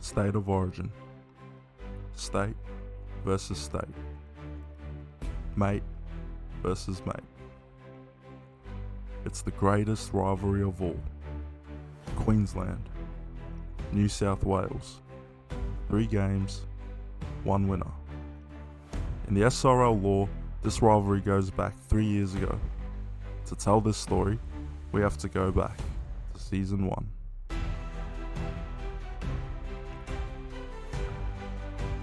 State of origin. State versus state. Mate versus mate. It's the greatest rivalry of all. Queensland, New South Wales. 3 games, 1 winner. In the SRL lore, this rivalry goes back 3 years ago. To tell this story, we have to go back to season 1.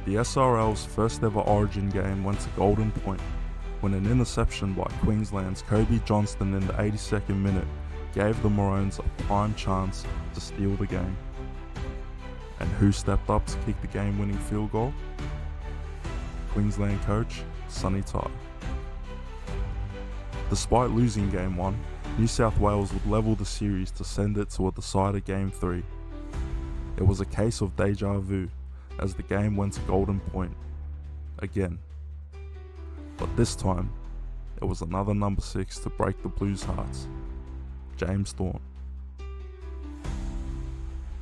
The SRL's first ever origin game went to Golden Point when an interception by Queensland's Kobe Johnston in the 82nd minute gave the Maroons a prime chance to steal the game. And who stepped up to kick the game-winning field goal? Queensland coach Sonny Tyre. Despite losing Game 1, New South Wales would level the series to send it to a decider Game 3. It was a case of deja vu as the game went to Golden Point again. But this time, it was another number 6 to break the Blues' hearts, James Thorne.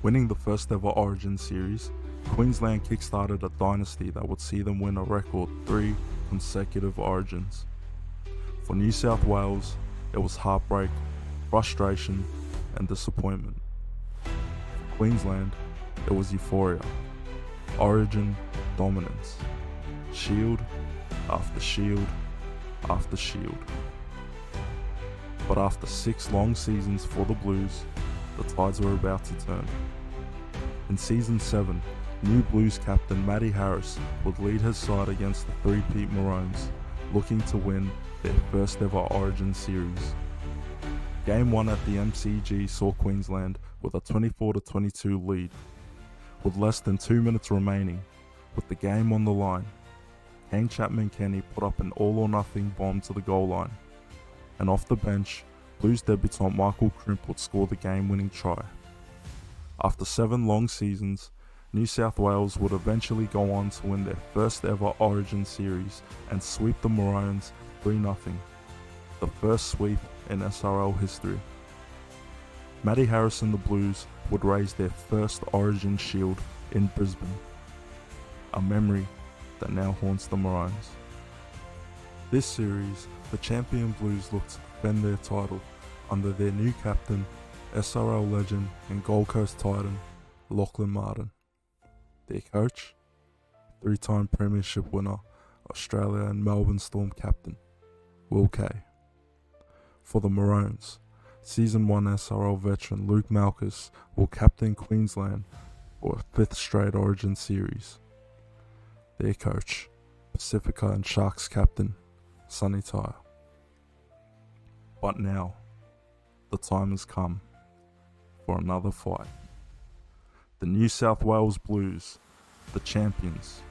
Winning the first ever Origin series, Queensland kickstarted a dynasty that would see them win a record 3 consecutive Origins. For New South Wales, it was heartbreak, frustration, and disappointment. For Queensland, it was euphoria, Origin dominance, shield after shield after shield. But after 6 long seasons for the Blues, the tides were about to turn. In season 7, new Blues captain Matty Harris would lead his side against the three-peat Maroons, looking to win their first ever Origin series. Game 1 at the MCG saw Queensland with a 24-22 lead. With less than 2 minutes remaining, with the game on the line, Kane Chapman-Kenny put up an all-or-nothing bomb to the goal line, and off the bench, Blues debutant Michael Crimp would score the game-winning try. After 7 long seasons, New South Wales would eventually go on to win their first ever Origin series and sweep the Maroons 3-0, the first sweep in SRL history. Matty Harris and the Blues would raise their first Origin shield in Brisbane, a memory that now haunts the Maroons. This series, the champion Blues looked to defend their title under their new captain, SRL legend and Gold Coast Titan, Lachlan Martin. Their coach, 3-time Premiership winner, Australia and Melbourne Storm captain, Will Kay. For the Maroons, Season 1 SRL veteran Luke Malkus will captain Queensland for a 5th straight Origin series. Their coach, Pacifica and Sharks captain, Sonny Tyre. But now, the time has come for another fight. The New South Wales Blues, the champions.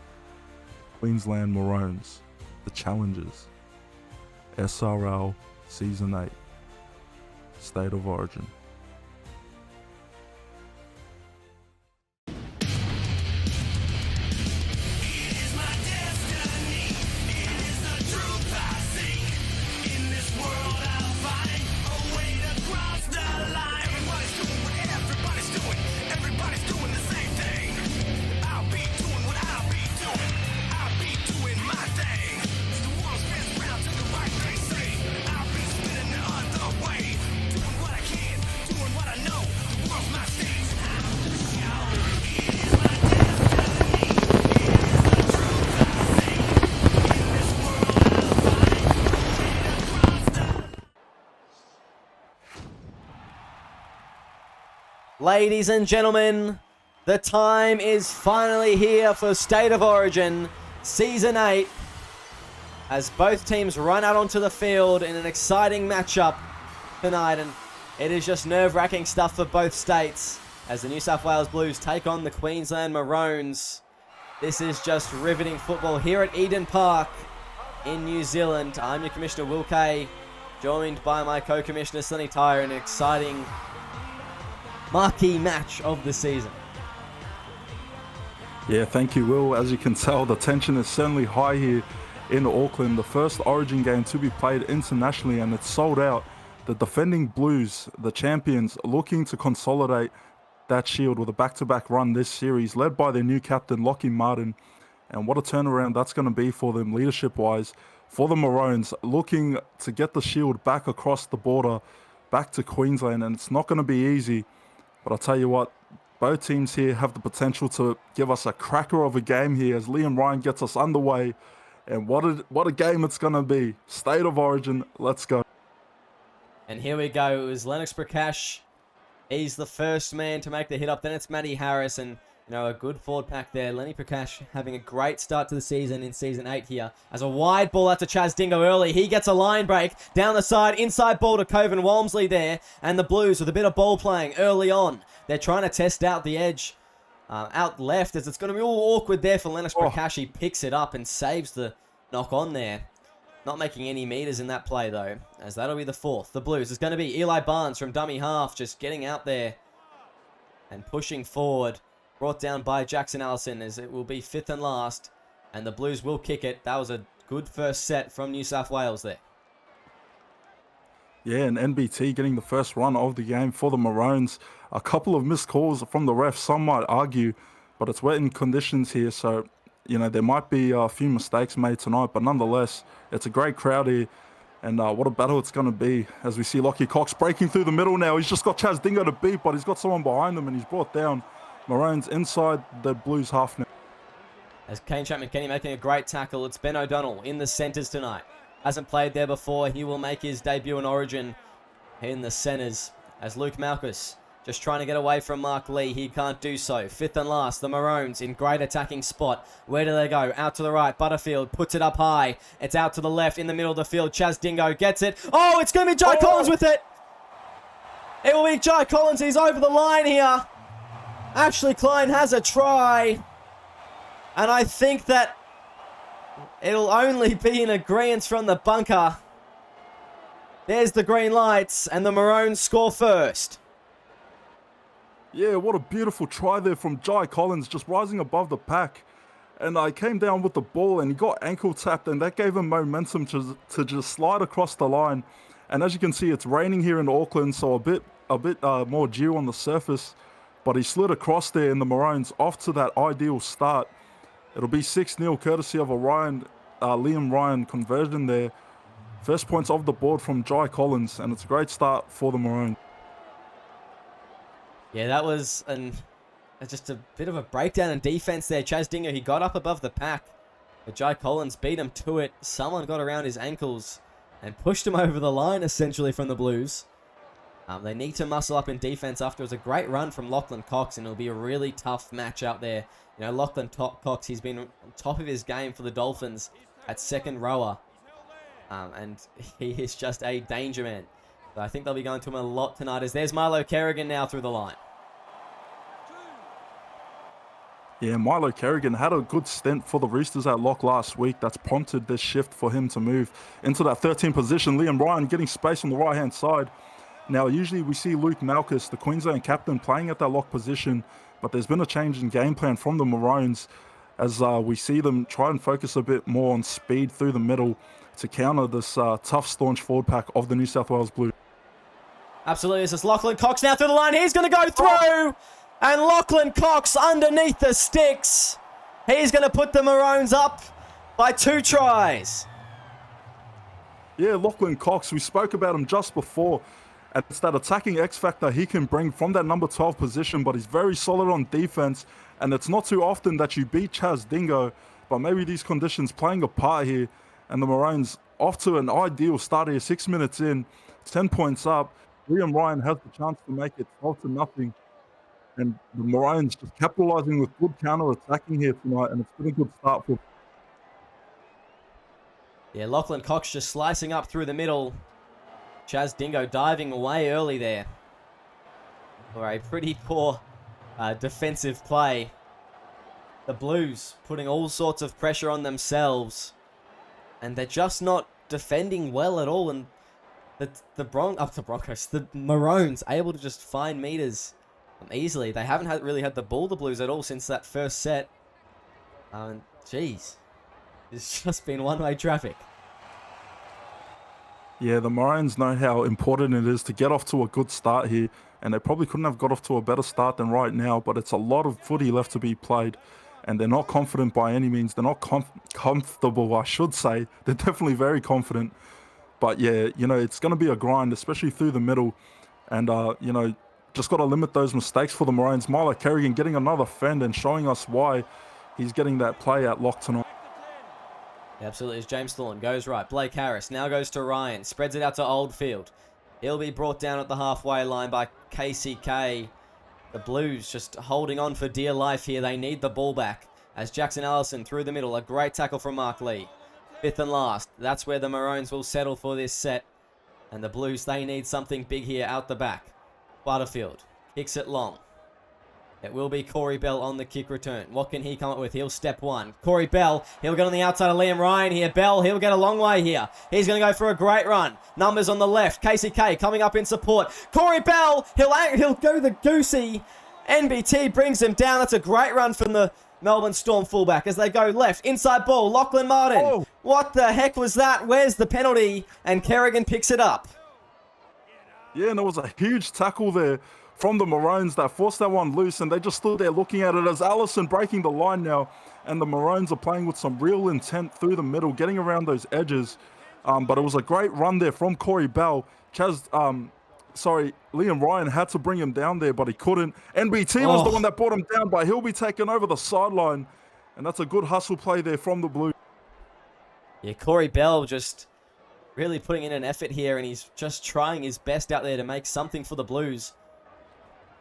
Queensland Maroons, the challengers. SRL Season 8. State of origin. Ladies and gentlemen, the time is finally here for State of Origin Season 8 as both teams run out onto the field in an exciting matchup tonight, and it is just nerve-wracking stuff for both states as the New South Wales Blues take on the Queensland Maroons. This is just riveting football here at Eden Park in New Zealand. I'm your Commissioner Will Kay, joined by my Co-Commissioner Sonny Tyre in an exciting marquee match of the season. Yeah, thank you, Will. As you can tell, the tension is certainly high here in Auckland. The first Origin game to be played internationally, and it's sold out. The defending Blues, the champions, looking to consolidate that shield with a back-to-back run this series, led by their new captain, Lockie Martin. And what a turnaround that's going to be for them leadership-wise. For the Maroons, looking to get the shield back across the border, back to Queensland, and it's not going to be easy. But I'll tell you what, both teams here have the potential to give us a cracker of a game here as Liam Ryan gets us underway. And what a game it's going to be. State of Origin, let's go. And here we go. It was Lennox Prakash. He's the first man to make the hit up. Then it's Matty Harris, and a good forward pack there. Lenny Prakash having a great start to the season in Season 8 here. As a wide ball out to Chaz Dingo early. He gets a line break down the side. Inside ball to Coven Walmsley there. And the Blues with a bit of ball playing early on. They're trying to test out the edge out left, as it's going to be all awkward there for Lennox Prakash. He picks it up and saves the knock on there. Not making any meters in that play, though, as that'll be the fourth. The Blues is going to be Eli Barnes from dummy half, just getting out there and pushing forward. Brought down by Jackson Allison, as it will be fifth and last. And the Blues will kick it. That was a good first set from New South Wales there. Yeah, and NBT getting the first run of the game for the Maroons. A couple of missed calls from the ref, some might argue, but it's wet in conditions here, so, there might be a few mistakes made tonight, but nonetheless, it's a great crowd here, and what a battle it's going to be, as we see Lockie Cox breaking through the middle now. He's just got Chaz Dingo to beat, but he's got someone behind him, and he's brought down. Maroons inside the Blues half now. As Kane Chapman-Kenny making a great tackle, it's Ben O'Donnell in the centres tonight. Hasn't played there before. He will make his debut in Origin in the centres, as Luke Malchus just trying to get away from Mark Lee. He can't do so. Fifth and last, the Maroons in great attacking spot. Where do they go? Out to the right. Butterfield puts it up high. It's out to the left in the middle of the field. Chaz Dingo gets it. Oh, it's going to be Jai Collins with it. It will be Jai Collins. He's over the line here. Ashley Klein has a try. And I think that it'll only be in agreement from the bunker. There's the green lights, and the Maroons score first. Yeah, what a beautiful try there from Jai Collins, just rising above the pack. And I came down with the ball, and he got ankle tapped, and that gave him momentum to just slide across the line. And as you can see, it's raining here in Auckland, so a bit more dew on the surface. But he slid across there, and the Maroons off to that ideal start. It'll be 6-0 courtesy of a Liam Ryan conversion there. First points off the board from Jai Collins, and it's a great start for the Maroons. Yeah, that was just a bit of a breakdown in defense there. Chaz Dingo, he got up above the pack, but Jai Collins beat him to it. Someone got around his ankles and pushed him over the line, essentially, from the Blues. They need to muscle up in defense after it was a great run from Lachlan Cox, and it'll be a really tough match out there. Lachlan Cox, he's been on top of his game for the Dolphins at second rower. And he is just a danger man. So I think they'll be going to him a lot tonight, as there's Milo Kerrigan now through the line. Yeah, Milo Kerrigan had a good stint for the Roosters at lock last week. That's prompted this shift for him to move into that 13 position. Liam Ryan getting space on the right-hand side. Now, usually we see Luke Malchus, the Queensland captain, playing at that lock position, but there's been a change in game plan from the Maroons as we see them try and focus a bit more on speed through the middle to counter this tough, staunch forward pack of the New South Wales Blues. Absolutely. This is Lachlan Cox now through the line. He's going to go through. And Lachlan Cox underneath the sticks. He's going to put the Maroons up by 2 tries. Yeah, Lachlan Cox, we spoke about him just before. And it's that attacking X factor he can bring from that number 12 position, but he's very solid on defense. And it's not too often that you beat Chaz Dingo, but maybe these conditions playing a part here. And the Maroons off to an ideal start here, 6 minutes in, 10 points up. Liam Ryan has the chance to make it 12-0. And the Maroons just capitalising with good counter-attacking here tonight, and it's been a good start for. Yeah, Lachlan Cox just slicing up through the middle. Chaz Dingo diving away early there for a pretty poor defensive play. The Blues putting all sorts of pressure on themselves, and they're just not defending well at all. And the Maroons able to just find meters easily. They haven't really had the ball, the Blues, at all since that first set. Jeez, it's just been one-way traffic. Yeah, the Maroons know how important it is to get off to a good start here, and they probably couldn't have got off to a better start than right now, but it's a lot of footy left to be played, and they're not confident by any means. They're not comfortable, I should say. They're definitely very confident, but yeah, it's going to be a grind, especially through the middle, and, just got to limit those mistakes for the Maroons. Milo Kerrigan getting another fend and showing us why he's getting that play at lock tonight. Absolutely, as James Thorne goes right. Blake Harris now goes to Ryan. Spreads it out to Oldfield. He'll be brought down at the halfway line by KCK. The Blues just holding on for dear life here. They need the ball back. As Jackson Allison through the middle. A great tackle from Mark Lee. Fifth and last. That's where the Maroons will settle for this set. And the Blues, they need something big here out the back. Butterfield kicks it long. It will be Corey Bell on the kick return. What can he come up with? He'll step one. Corey Bell, he'll get on the outside of Liam Ryan here. Bell, he'll get a long way here. He's going to go for a great run. Numbers on the left. KCK coming up in support. Corey Bell, he'll go the goosey. NBT brings him down. That's a great run from the Melbourne Storm fullback as they go left. Inside ball, Lachlan Martin. Oh. What the heck was that? Where's the penalty? And Kerrigan picks it up. Yeah, and there was a huge tackle there from the Maroons that forced that one loose, and they just stood there looking at it as Allison breaking the line now, and the Maroons are playing with some real intent through the middle, getting around those edges. But it was a great run there from Corey Bell. Liam Ryan had to bring him down there, but he couldn't. NBT was the one that brought him down, but he'll be taking over the sideline, and that's a good hustle play there from the Blues. Yeah, Corey Bell just really putting in an effort here, and he's just trying his best out there to make something for the Blues.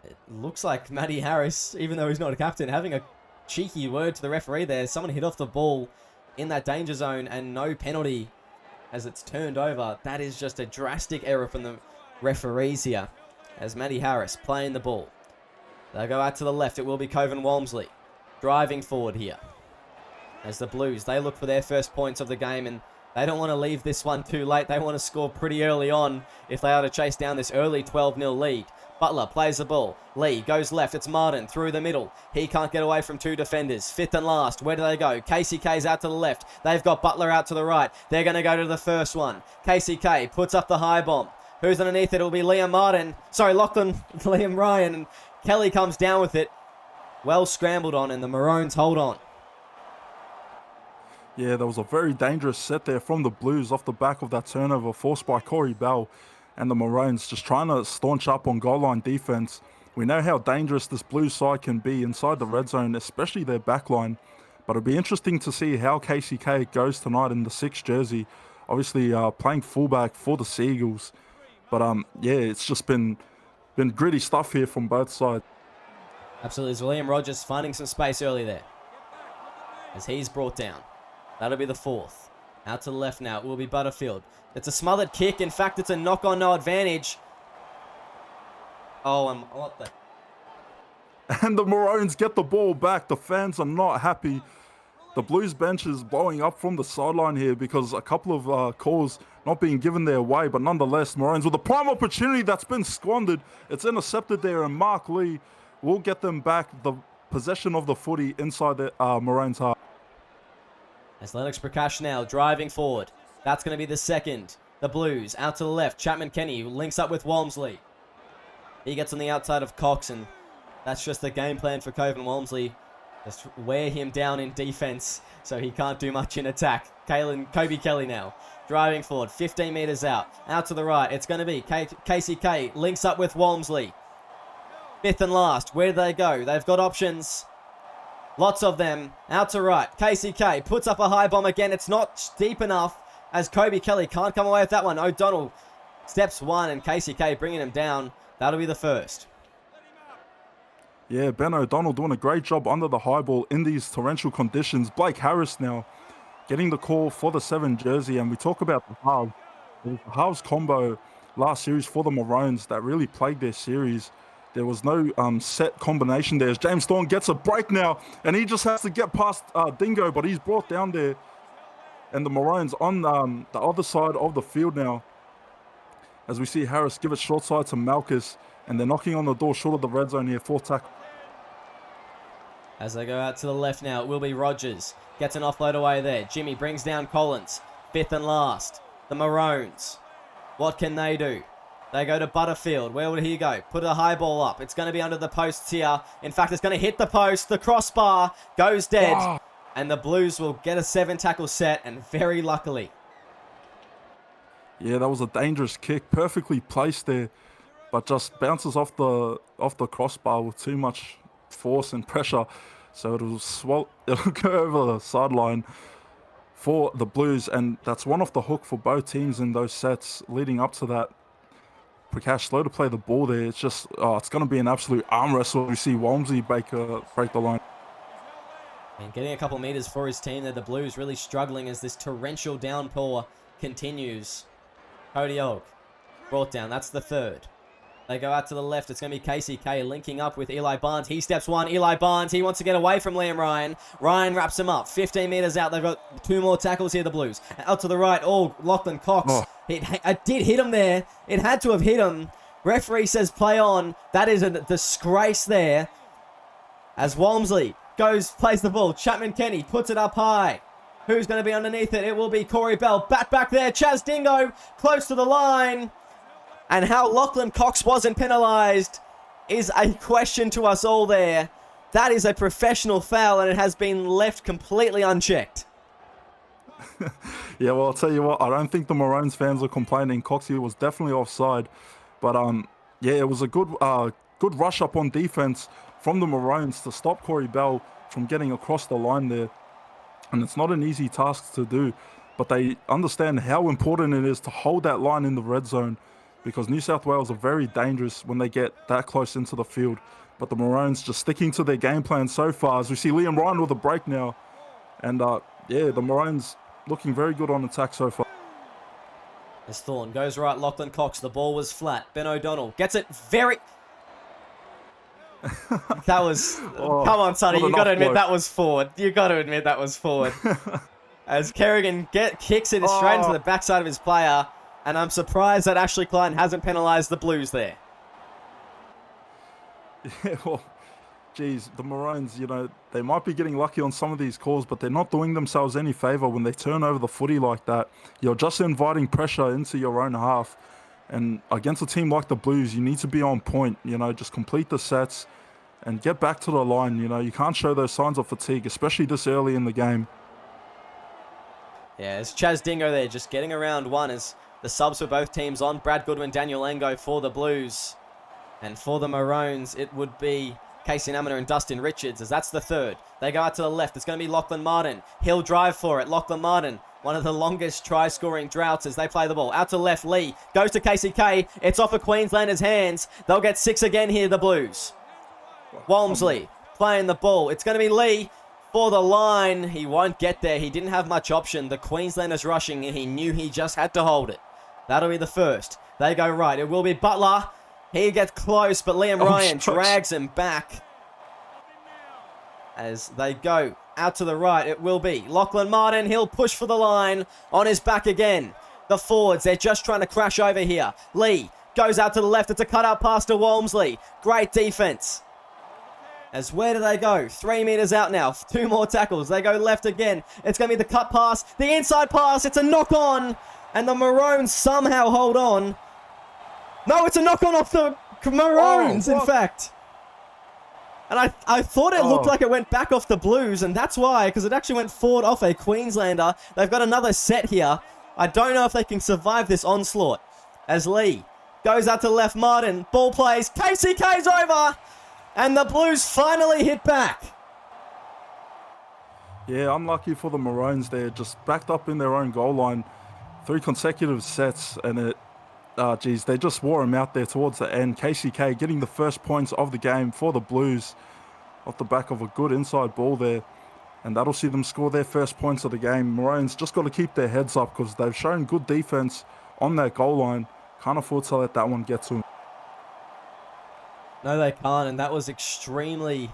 It looks like Matty Harris, even though he's not a captain, having a cheeky word to the referee there. Someone hit off the ball in that danger zone and no penalty as it's turned over. That is just a drastic error from the referees here as Matty Harris playing the ball. They'll go out to the left. It will be Coven Walmsley driving forward here as the Blues, they look for their first points of the game, and they don't want to leave this one too late. They want to score pretty early on if they are to chase down this early 12-0 lead. Butler plays the ball. Lee goes left. It's Martin through the middle. He can't get away from two defenders. Fifth and last. Where do they go? KCK's out to the left. They've got Butler out to the right. They're going to go to the first one. KCK puts up the high bomb. Who's underneath it? It'll be Liam Ryan. And Kelly comes down with it. Well scrambled on, and the Maroons hold on. Yeah, there was a very dangerous set there from the Blues off the back of that turnover forced by Corey Bell. And the Maroons just trying to staunch up on goal line defense. We know how dangerous this Blues side can be inside the red zone, especially their back line. But it'll be interesting to see how KCK goes tonight in the 6th jersey. Obviously playing fullback for the Seagulls. But yeah, it's just been gritty stuff here from both sides. Absolutely. It's William Rogers finding some space early there as he's brought down. That'll be the 4th. Out to the left now. It will be Butterfield. It's a smothered kick. In fact, it's a knock on, no advantage. Oh, what the... And the Maroons get the ball back. The fans are not happy. The Blues bench is blowing up from the sideline here because a couple of calls not being given their way. But nonetheless, Maroons with a prime opportunity that's been squandered. It's intercepted there, and Mark Lee will get them back the possession of the footy inside the Maroons' half. As Lennox Prakash now driving forward. That's going to be the 2nd. The Blues out to the left. Chapman Kenny links up with Walmsley. He gets on the outside of Cox, and that's just the game plan for Coven Walmsley. Just wear him down in defense so he can't do much in attack. Kobe Kelly now driving forward. 15 meters out. Out to the right. It's going to be KCK links up with Walmsley. 5th and last. Where do they go? They've got options. Lots of them. Out to right. KCK puts up a high bomb again. It's not deep enough as Kobe Kelly can't come away with that one. O'Donnell steps one and KCK bringing him down. That'll be the 1st. Yeah, Ben O'Donnell doing a great job under the high ball in these torrential conditions. Blake Harris now getting the call for the 7 jersey. And we talk about the halves. The halves combo last series for the Maroons that really plagued their series. There was no set combination there. As James Thorne gets a break now, and he just has to get past Dingo, but he's brought down there. And the Maroons on the other side of the field now. As we see Harris give it short side to Malchus, and they're knocking on the door short of the red zone here. 4th tackle. As they go out to the left now, it will be Rogers. Gets an offload away there. Jimmy brings down Collins. 5th and last. The Maroons What can they do? They go to Butterfield. Where would he go? Put a high ball up. It's going to be under the posts here. In fact, it's going to hit the post. The crossbar goes dead. Oh. And the Blues will get a 7-tackle set, and very luckily. Yeah, that was a dangerous kick. Perfectly placed there, but just bounces off the crossbar with too much force and pressure. So it'll go over the sideline for the Blues, and that's one off the hook for both teams in those sets leading up to that. Prakash slow to play the ball there. It's just, it's going to be an absolute arm wrestle. We see Walmsley break the line. And getting a couple meters for his team there. The Blues really struggling as this torrential downpour continues. Cody Oak brought down. That's the third. They go out to the left. It's going to be KCK linking up with Eli Barnes. He steps one. Eli Barnes. He wants to get away from Liam Ryan. Ryan wraps him up. 15 meters out. They've got 2 more tackles here, the Blues. Out to the right. Oh, Lachlan Cox. Oh. It did hit him there. It had to have hit him. Referee says play on. That is a disgrace there. As Walmsley plays the ball. Chapman Kenny puts it up high. Who's going to be underneath it? It will be Corey Bell. Back there. Chaz Dingo close to the line. And how Lachlan Cox wasn't penalised is a question to us all there. That is a professional foul, and it has been left completely unchecked. Yeah, well, I'll tell you what, I don't think the Maroons fans are complaining. Coxie was definitely offside. But, yeah, it was a good rush up on defence from the Maroons to stop Corey Bell from getting across the line there. And it's not an easy task to do, but they understand how important it is to hold that line in the red zone, because New South Wales are very dangerous when they get that close into the field. But the Maroons just sticking to their game plan so far, as we see Liam Ryan with a break now. And, yeah, the Maroons looking very good on attack so far. As Thorne goes right, Lachlan Cox, the ball was flat. Ben O'Donnell gets it very... That was... come on, Sonny, you got to admit that was forward. You got to admit that was forward. As Kerrigan kicks it straight into the backside of his player. And I'm surprised that Ashley Klein hasn't penalised the Blues there. Yeah, well, geez, the Maroons, you know, they might be getting lucky on some of these calls, but they're not doing themselves any favour when they turn over the footy like that. You're just inviting pressure into your own half. And against a team like the Blues, you need to be on point, you know, just complete the sets and get back to the line. You know, you can't show those signs of fatigue, especially this early in the game. Yeah, it's Chaz Dingo there, just getting around one as the subs for both teams on. Brad Goodwin, Daniel Lango for the Blues. And for the Maroons, it would be Casey Namina and Dustin Richards, as that's the third. They go out to the left. It's going to be Lachlan Martin. He'll drive for it. Lachlan Martin, one of the longest try-scoring droughts as they play the ball. Out to the left, Lee goes to KCK. It's off of Queenslanders' hands. They'll get 6 again here, the Blues. Walmsley playing the ball. It's going to be Lee for the line. He won't get there. He didn't have much option. The Queenslanders rushing, and he knew he just had to hold it. That'll be the first. They go right. It will be Butler. He gets close, but Liam Ryan drags him back. As they go out to the right, it will be Lachlan Martin. He'll push for the line on his back again. The forwards, they're just trying to crash over here. Lee goes out to the left. It's a cutout pass to Walmsley. Great defense. As where do they go? 3 meters out now. 2 more tackles. They go left again. It's going to be the cut pass. The inside pass. It's a knock on. And the Maroons somehow hold on. No, it's a knock on off the Maroons, in fact. And I thought it looked like it went back off the Blues, and that's why, because it actually went forward off a Queenslander. They've got another set here. I don't know if they can survive this onslaught. As Lee goes out to the left, Martin, ball plays, KCK's over, and the Blues finally hit back. Yeah, unlucky for the Maroons there, just backed up in their own goal line. 3 consecutive sets, and it, they just wore him out there towards the end. KCK getting the first points of the game for the Blues off the back of a good inside ball there. And that'll see them score their first points of the game. Maroons just got to keep their heads up because they've shown good defense on that goal line. Can't afford to let that one get to them. No, they can't. And that was extremely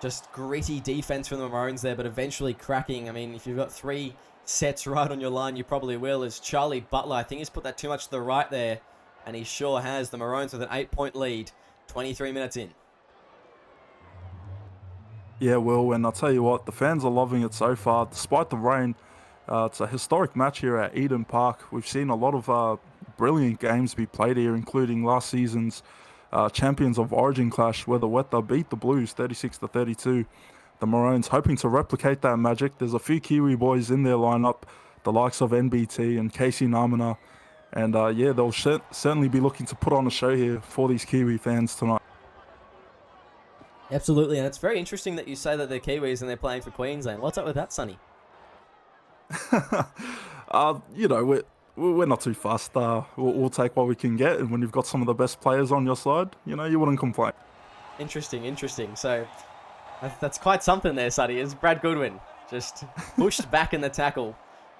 just gritty defense from the Maroons there, but eventually cracking. I mean, if you've got 3 sets right on your line, you probably will. As Charlie Butler, I think he's put that too much to the right there, and he sure has. The Maroons with an 8-point lead, 23 minutes in. Yeah, Will, and I'll tell you what, the fans are loving it so far, despite the rain. It's a historic match here at Eden Park. We've seen a lot of brilliant games be played here, including last season's Champions of Origin clash where the Weta beat the Blues 36-32. The Maroons hoping to replicate that magic. There's a few Kiwi boys in their lineup, the likes of NBT and Casey Namana. And yeah, they'll certainly be looking to put on a show here for these Kiwi fans tonight. Absolutely, and it's very interesting that you say that they're Kiwis and they're playing for Queensland. What's up with that, Sonny? You know, we're not too fussed. We'll take what we can get, and when you've got some of the best players on your side, you know, you wouldn't complain. Interesting. So that's quite something there, Sonny. Is Brad Goodwin just pushed back in the tackle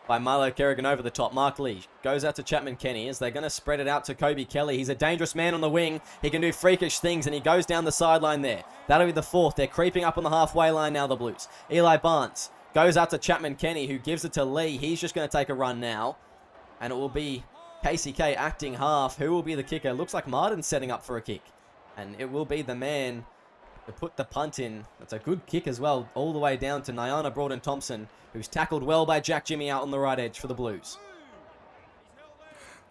by Milo Kerrigan over the top. Mark Lee goes out to Chapman Kenny as they're going to spread it out to Kobe Kelly. He's a dangerous man on the wing. He can do freakish things, and he goes down the sideline there. That'll be the fourth. They're creeping up on the halfway line now, the Blues. Eli Barnes goes out to Chapman Kenny, who gives it to Lee. He's just going to take a run now, and it will be KCK acting half. Who will be the kicker? Looks like Martin's setting up for a kick, and it will be the man to put the punt in. That's a good kick as well, all the way down to Nyana Broughton-Thompson, who's tackled well by Jack Jimmy out on the right edge for the Blues.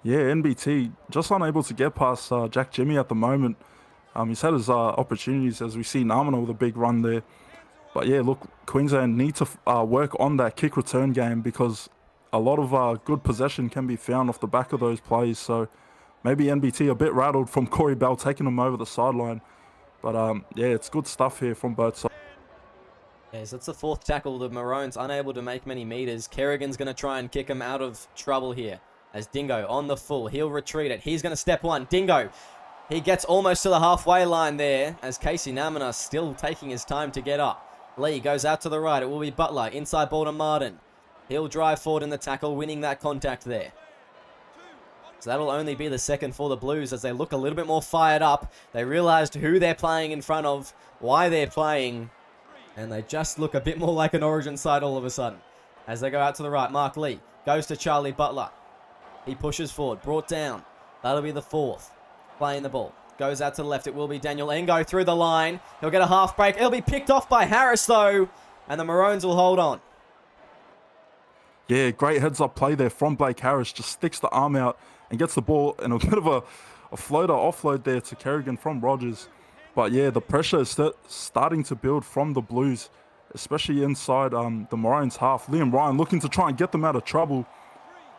Yeah, NBT just unable to get past Jack Jimmy at the moment. He's had his opportunities, as we see Namana with a big run there. But yeah, look, Queensland need to work on that kick return game, because a lot of good possession can be found off the back of those plays. So maybe NBT a bit rattled from Corey Bell taking him over the sideline. But yeah, it's good stuff here from both sides. Yes, that's the fourth tackle. The Maroons unable to make many meters. Kerrigan's going to try and kick him out of trouble here. As Dingo on the full, he'll retreat it. He's going to step one. Dingo, he gets almost to the halfway line there, as Casey Namana still taking his time to get up. Lee goes out to the right. It will be Butler. Inside ball to Martin. He'll drive forward in the tackle, winning that contact there. So that'll only be the second for the Blues as they look a little bit more fired up. They realized who they're playing in front of, why they're playing, and they just look a bit more like an Origin side all of a sudden. As they go out to the right, Mark Lee goes to Charlie Butler. He pushes forward, brought down. That'll be the fourth. Playing the ball. Goes out to the left. It will be Daniel Engo through the line. He'll get a half break. It'll be picked off by Harris, though. And the Maroons will hold on. Yeah, great heads-up play there from Blake Harris. Just sticks the arm out and gets the ball in a bit of a floater offload there to Kerrigan from Rogers. But yeah, the pressure is starting to build from the Blues, especially inside the Maroons half. Liam Ryan looking to try and get them out of trouble.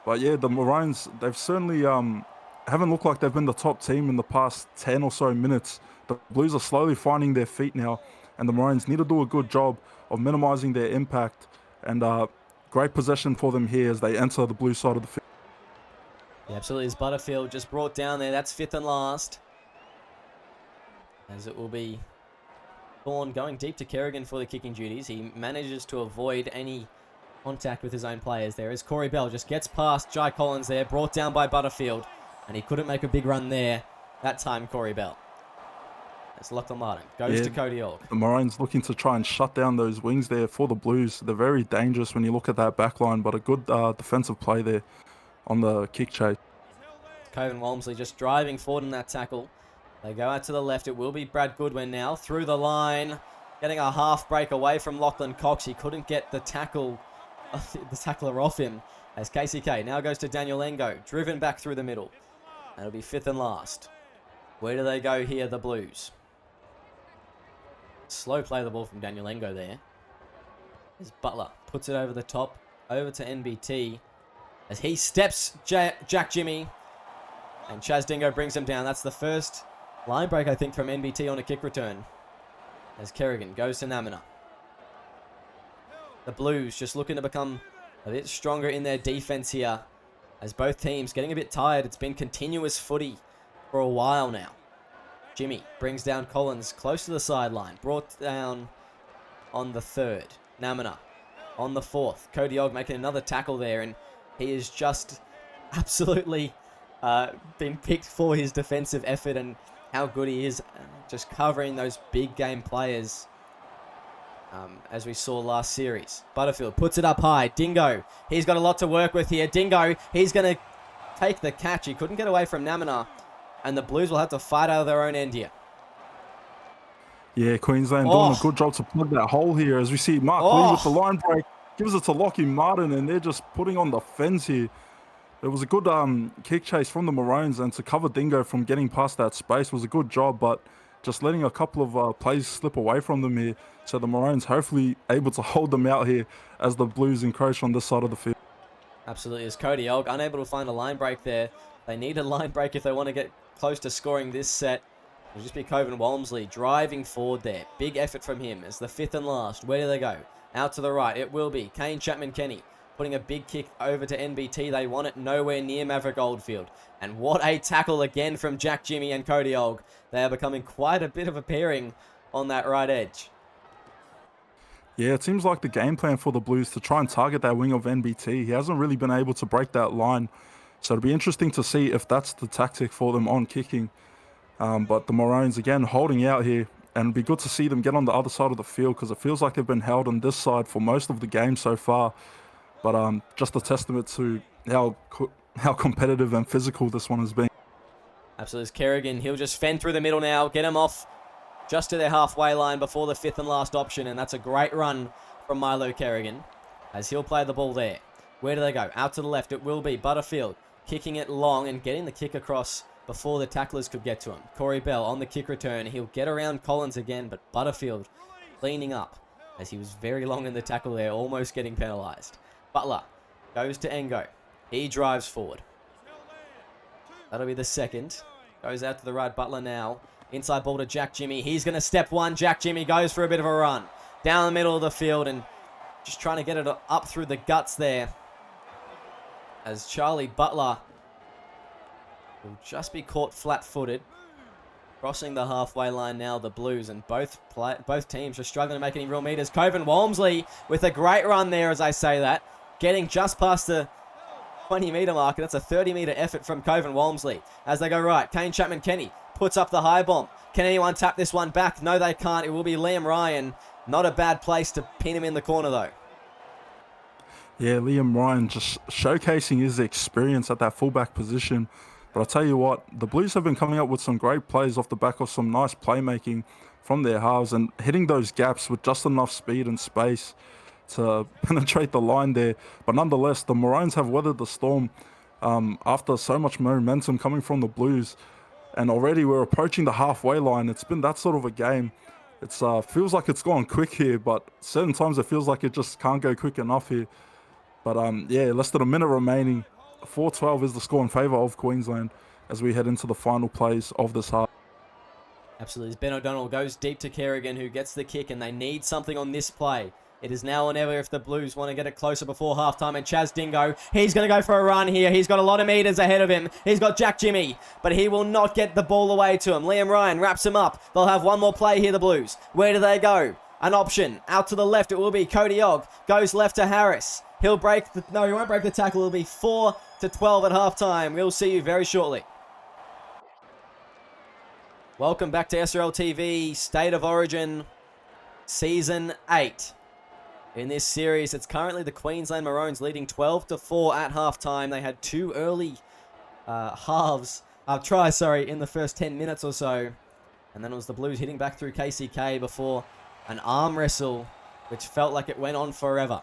But yeah, the Maroons, they've certainly haven't looked like they've been the top team in the past 10 or so minutes. The Blues are slowly finding their feet now, and the Maroons need to do a good job of minimizing their impact. And great possession for them here as they enter the blue side of the field. Yeah, absolutely. As Butterfield just brought down there. That's fifth and last. As it will be Thorne going deep to Kerrigan for the kicking duties. He manages to avoid any contact with his own players there. As Corey Bell just gets past Jai Collins there, brought down by Butterfield. And he couldn't make a big run there. That time, Corey Bell. It's Lachlan Martin. Goes to Cody Org. The Maroons looking to try and shut down those wings there for the Blues. They're very dangerous when you look at that back line, but a good defensive play there on the kick chase. Coven Walmsley just driving forward in that tackle. They go out to the left. It will be Brad Goodwin now. Through the line. Getting a half break away from Lachlan Cox. He couldn't get the tackler off him. As KCK now goes to Daniel Engo. Driven back through the middle. That'll be fifth and last. Where do they go here, the Blues? Slow play the ball from Daniel Engo there. As Butler puts it over the top. Over to NBT. As he steps Jack Jimmy. And Chaz Dingo brings him down. That's the first line break, I think, from NBT on a kick return. As Kerrigan goes to Namina. The Blues just looking to become a bit stronger in their defense here. As both teams getting a bit tired. It's been continuous footy for a while now. Jimmy brings down Collins close to the sideline. Brought down on the third. Namina on the fourth. Cody Ogg making another tackle there. And he is just absolutely been picked for his defensive effort and how good he is just covering those big game players. As we saw last series. Butterfield puts it up high. Dingo, he's got a lot to work with here. Dingo, he's going to take the catch. He couldn't get away from Namina. And the Blues will have to fight out of their own end here. Yeah, Queensland doing a good job to plug that hole here. As we see Mark Lee with the line break. Gives it to Lockie Martin, and they're just putting on the fence here. It was a good kick chase from the Maroons, and to cover Dingo from getting past that space was a good job, but just letting a couple of plays slip away from them here. So the Maroons hopefully able to hold them out here as the Blues encroach on this side of the field. Absolutely, as Cody Ogg unable to find a line break there. They need a line break if they want to get close to scoring this set. It'll just be Coven Walmsley driving forward there. Big effort from him as the fifth and last. Where do they go? Out to the right. It will be Kane Chapman-Kenny putting a big kick over to NBT. They want it nowhere near Maverick Oldfield. And what a tackle again from Jack Jimmy and Cody Ogg. They are becoming quite a bit of a pairing on that right edge. Yeah, it seems like the game plan for the Blues to try and target that wing of NBT. He hasn't really been able to break that line. So it'll be interesting to see if that's the tactic for them on kicking. But the Maroons, again, holding out here. And it'd be good to see them get on the other side of the field because it feels like they've been held on this side for most of the game so far. But just a testament to how competitive and physical this one has been. Absolutely. Kerrigan, he'll just fend through the middle now, get him off just to their halfway line before the fifth and last option. And that's a great run from Milo Kerrigan as he'll play the ball there. Where do they go? Out to the left. It will be Butterfield kicking it long and getting the kick across before the tacklers could get to him. Corey Bell on the kick return. He'll get around Collins again, but Butterfield cleaning up as he was very long in the tackle there, almost getting penalised. Butler goes to Engo. He drives forward. That'll be the second. Goes out to the right. Butler now. Inside ball to Jack Jimmy. He's going to step one. Jack Jimmy goes for a bit of a run. Down the middle of the field and just trying to get it up through the guts there. As Charlie Butler will just be caught flat-footed. Crossing the halfway line now, the Blues, and both teams are struggling to make any real meters. Coven Walmsley with a great run there as I say that. Getting just past the 20-meter mark, and that's a 30-meter effort from Coven Walmsley. As they go right, Kane Chapman-Kenny puts up the high bomb. Can anyone tap this one back? No, they can't. It will be Liam Ryan. Not a bad place to pin him in the corner, though. Yeah, Liam Ryan just showcasing his experience at that fullback position. But I'll tell you what, the Blues have been coming up with some great plays off the back of some nice playmaking from their halves and hitting those gaps with just enough speed and space to penetrate the line there. But nonetheless, the Maroons have weathered the storm after so much momentum coming from the Blues. And already we're approaching the halfway line. It's been that sort of a game. It feels like it's gone quick here, but certain times it feels like it just can't go quick enough here. But yeah, less than a minute remaining. 4-12 is the score in favour of Queensland as we head into the final plays of this half. Absolutely. As Ben O'Donnell goes deep to Kerrigan, who gets the kick, and they need something on this play. It is now or never if the Blues want to get it closer before halftime. And Chaz Dingo, he's going to go for a run here. He's got a lot of meters ahead of him. He's got Jack Jimmy, but he will not get the ball away to him. Liam Ryan wraps him up. They'll have one more play here, the Blues. Where do they go? An option. Out to the left, it will be Cody Ogg. Goes left to Harris. He'll break the... No, he won't break the tackle. It'll be 4-12 at halftime. We'll see you very shortly. Welcome back to SRL TV, State of Origin, Season 8. In this series, it's currently the Queensland Maroons leading 12-4 at halftime. They had two early tries in the first 10 minutes or so. And then it was the Blues hitting back through KCK before an arm wrestle, which felt like it went on forever.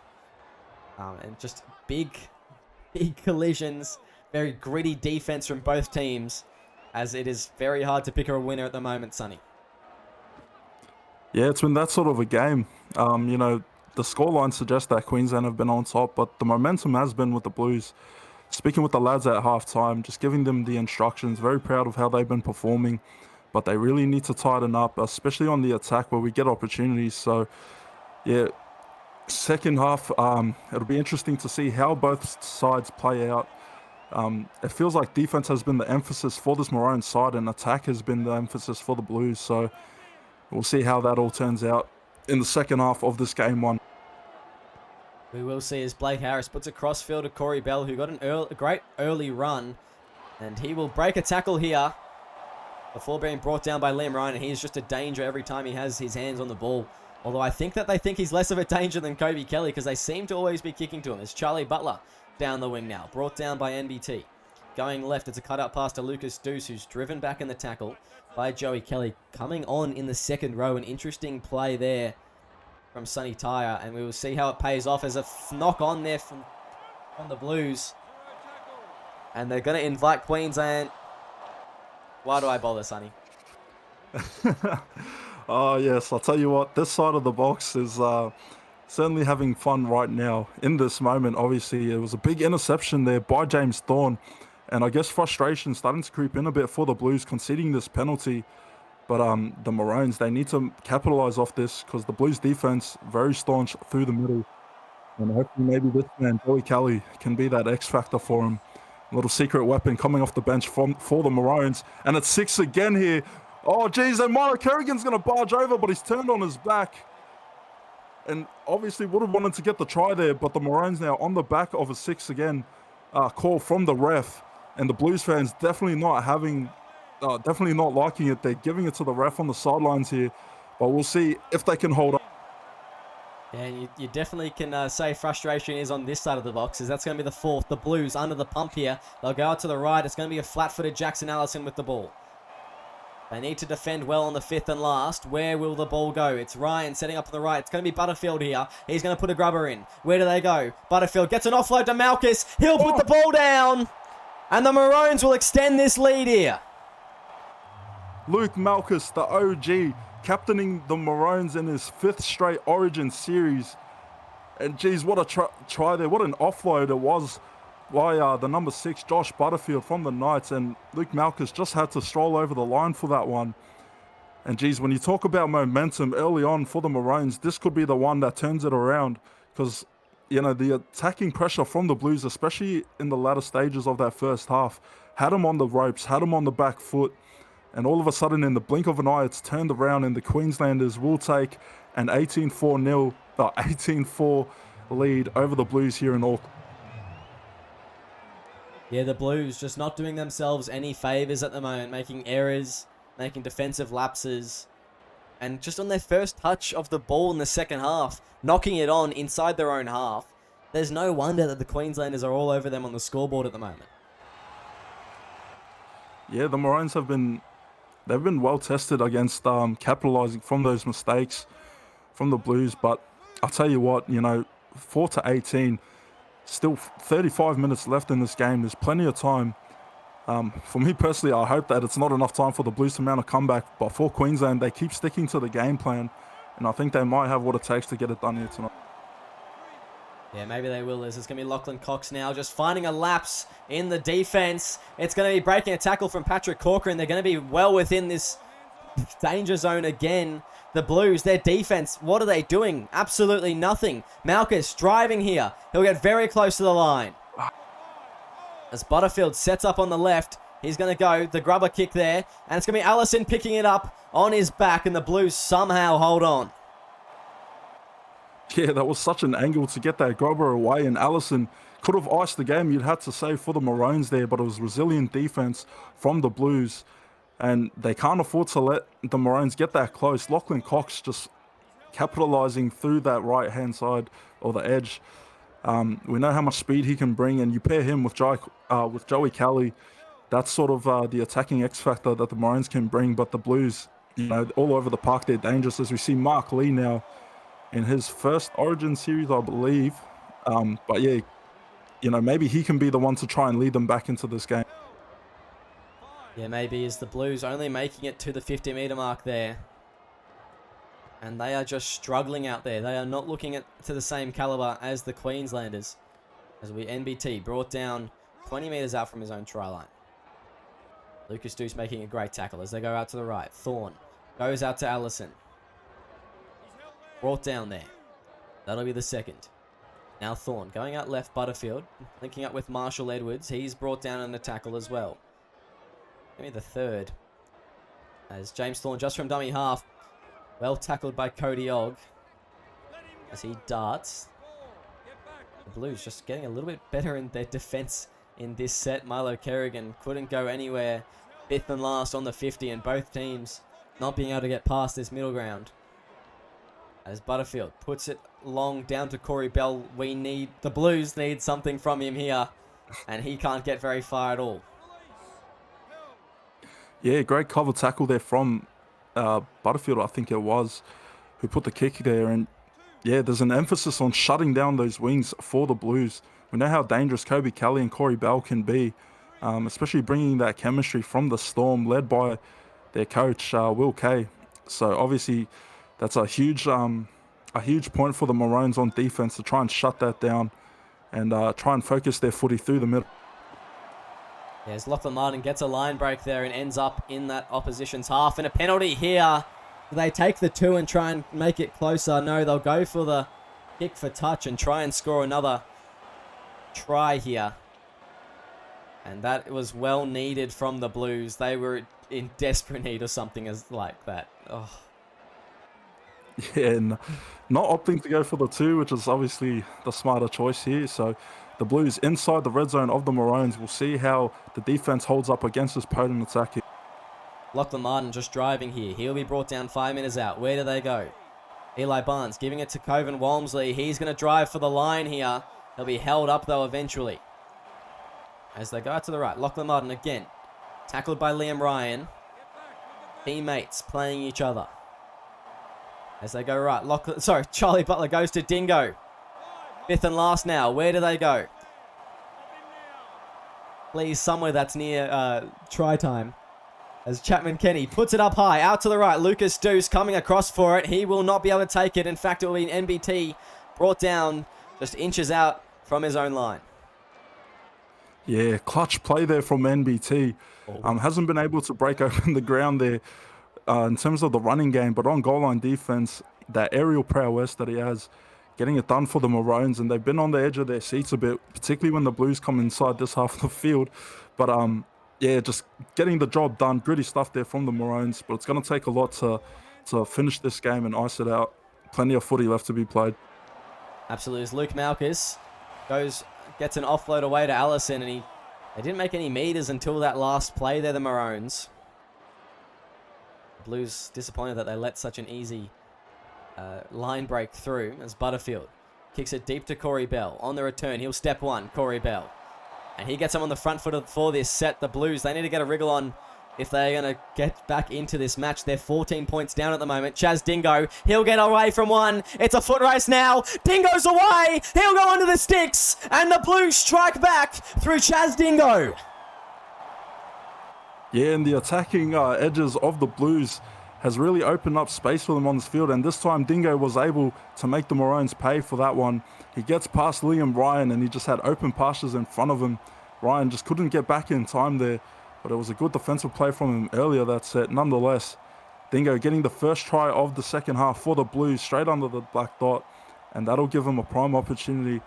And just big collisions, very gritty defense from both teams, as it is very hard to pick a winner at the moment, Sonny. Yeah, it's been that sort of a game. The scoreline suggests that Queensland have been on top, but the momentum has been with the Blues. Speaking with the lads at halftime, just giving them the instructions, very proud of how they've been performing, but they really need to tighten up, especially on the attack where we get opportunities. So, yeah, second half, it'll be interesting to see how both sides play out. It feels like defense has been the emphasis for this Maroons side and attack has been the emphasis for the Blues. So we'll see how that all turns out in the second half of this game one. We will see as Blake Harris puts a crossfield to Corey Bell, who got a great early run. And he will break a tackle here before being brought down by Liam Ryan. And he is just a danger every time he has his hands on the ball. Although I think that they think he's less of a danger than Kobe Kelly because they seem to always be kicking to him. It's Charlie Butler down the wing now, brought down by NBT. Going left, it's a cutout pass to Lucas Deuce, who's driven back in the tackle by Joey Kelly. Coming on in the second row, an interesting play there from Sonny Tyre, and we will see how it pays off as a knock on there from the Blues. And they're going to invite Queensland. Why do I bother, Sonny? Oh, yes, I'll tell you what, this side of the box is certainly having fun right now. In this moment, obviously, it was a big interception there by James Thorne. And I guess frustration starting to creep in a bit for the Blues, conceding this penalty. But the Maroons, they need to capitalize off this because the Blues defense, very staunch through the middle. And hopefully maybe this man, Joey Kelly, can be that X factor for him. A little secret weapon coming off the bench for the Maroons. And it's 6 again here. Oh, geez, and Milo Kerrigan's going to barge over, but he's turned on his back. And obviously would have wanted to get the try there, but the Maroons now on the back of a 6 again call from the ref. And the Blues fans definitely not liking it. They're giving it to the ref on the sidelines here. But we'll see if they can hold up. Yeah, you definitely can say frustration is on this side of the box, as that's going to be the fourth. The Blues under the pump here. They'll go out to the right. It's going to be a flat-footed Jackson Allison with the ball. They need to defend well on the fifth and last. Where will the ball go? It's Ryan setting up on the right. It's going to be Butterfield here. He's going to put a grubber in. Where do they go? Butterfield gets an offload to Malchus. He'll put the ball down. And the Maroons will extend this lead here. Luke Malchus, the OG, captaining the Maroons in his 5th straight Origin series. And geez, what a try there. What an offload it was by the number 6, Josh Butterfield from the Knights. And Luke Malchus just had to stroll over the line for that one. And geez, when you talk about momentum early on for the Maroons, this could be the one that turns it around. Because, you know, the attacking pressure from the Blues, especially in the latter stages of that first half, had them on the ropes, had them on the back foot. And all of a sudden, in the blink of an eye, it's turned around, and the Queenslanders will take an 18-4 lead over the Blues here in Auckland. Yeah, the Blues just not doing themselves any favours at the moment, making errors, making defensive lapses, and just on their first touch of the ball in the second half, knocking it on inside their own half. There's no wonder that the Queenslanders are all over them on the scoreboard at the moment. Yeah, the Maroons they've been well tested against capitalising from those mistakes from the Blues. But I'll tell you what, you know, 4-18, still 35 minutes left in this game. There's plenty of time. For me personally, I hope that it's not enough time for the Blues to mount a comeback. But for Queensland, they keep sticking to the game plan. And I think they might have what it takes to get it done here tonight. Yeah, maybe they will. It's going to be Lachlan Cox now, just finding a lapse in the defense. It's going to be breaking a tackle from Patrick Corcoran. They're going to be well within this danger zone again. The Blues, their defense, what are they doing? Absolutely nothing. Malchus driving here. He'll get very close to the line. As Butterfield sets up on the left, he's going to go the grubber kick there. And it's going to be Allison picking it up on his back, and the Blues somehow hold on. Yeah, that was such an angle to get that grubber away, and Allison could have iced the game, you'd have to say, for the Maroons there, but it was resilient defense from the Blues, and they can't afford to let the Maroons get that close. Lachlan Cox just capitalizing through that right-hand side or the edge. We know how much speed he can bring, and you pair him with Joey Kelly, that's sort of the attacking X-factor that the Maroons can bring, but the Blues, you know, all over the park, they're dangerous, as we see Mark Lee now in his first Origin series, I believe. But yeah, you know, maybe he can be the one to try and lead them back into this game. Yeah, maybe is the Blues only making it to the 50-meter mark there. And they are just struggling out there. They are not looking to the same caliber as the Queenslanders. As NBT brought down 20 meters out from his own try line. Lucas Deuce making a great tackle as they go out to the right. Thorne goes out to Allison. Brought down there. That'll be the second. Now Thorne going out left, Butterfield. Linking up with Marshall Edwards. He's brought down in the tackle as well. Maybe the third. As James Thorne just from dummy half. Well tackled by Cody Ogg. As he darts. The Blues just getting a little bit better in their defense in this set. Milo Kerrigan couldn't go anywhere. 5th and last on the 50, and both teams not being able to get past this middle ground. As Butterfield puts it long down to Corey Bell. The Blues need something from him here. And he can't get very far at all. Yeah, great cover tackle there from Butterfield, I think it was, who put the kick there. And yeah, there's an emphasis on shutting down those wings for the Blues. We know how dangerous Kobe Kelly and Corey Bell can be. especially bringing that chemistry from the Storm, led by their coach, Will Kay. So obviously, that's a huge point for the Maroons on defense to try and shut that down and try and focus their footy through the middle. Yes, Lachlan Martin gets a line break there and ends up in that opposition's half. And a penalty here. Do they take the 2 and try and make it closer? No, they'll go for the kick for touch and try and score another try here. And that was well needed from the Blues. They were in desperate need of something as like that. Oh. Yeah, and not opting to go for the 2, which is obviously the smarter choice here. So the Blues inside the red zone of the Maroons. We'll see how the defense holds up against this potent attack here. Lachlan Martin just driving here. He'll be brought down 5 minutes out. Where do they go? Eli Barnes giving it to Coven Walmsley. He's going to drive for the line here. He'll be held up, though, eventually. As they go out to the right. Lachlan Martin again. Tackled by Liam Ryan. Teammates playing each other. As they go right. Charlie Butler goes to Dingo. 5th and last now. Where do they go? Please, somewhere that's near try time. As Chapman Kenny puts it up high, out to the right. Lucas Deuce coming across for it. He will not be able to take it. In fact, it will be an NBT brought down just inches out from his own line. Yeah, clutch play there from NBT. Hasn't been able to break open the ground there in terms of the running game, but on goal line defense, that aerial prowess that he has, getting it done for the Maroons, and they've been on the edge of their seats a bit, particularly when the Blues come inside this half of the field. But yeah, just getting the job done. Gritty stuff there from the Maroons, but it's going to take a lot to finish this game and ice it out. Plenty of footy left to be played. Absolutely. As Luke Malkus gets an offload away to Allison, and they didn't make any meters until that last play there, the Maroons. The Blues disappointed that they let such an easy line break through as Butterfield kicks it deep to Corey Bell. On the return, he'll step 1, Corey Bell. And he gets them on the front foot for this set. The Blues, they need to get a wriggle on if they're going to get back into this match. They're 14 points down at the moment. Chaz Dingo, he'll get away from one. It's a foot race now. Dingo's away. He'll go under the sticks. And the Blues strike back through Chaz Dingo. Yeah, and the attacking edges of the Blues has really opened up space for them on this field. And this time, Dingo was able to make the Maroons pay for that one. He gets past Liam Ryan, and he just had open pastures in front of him. Ryan just couldn't get back in time there, but it was a good defensive play from him earlier that set. Nonetheless, Dingo getting the first try of the second half for the Blues, straight under the black dot, and that'll give him a prime opportunity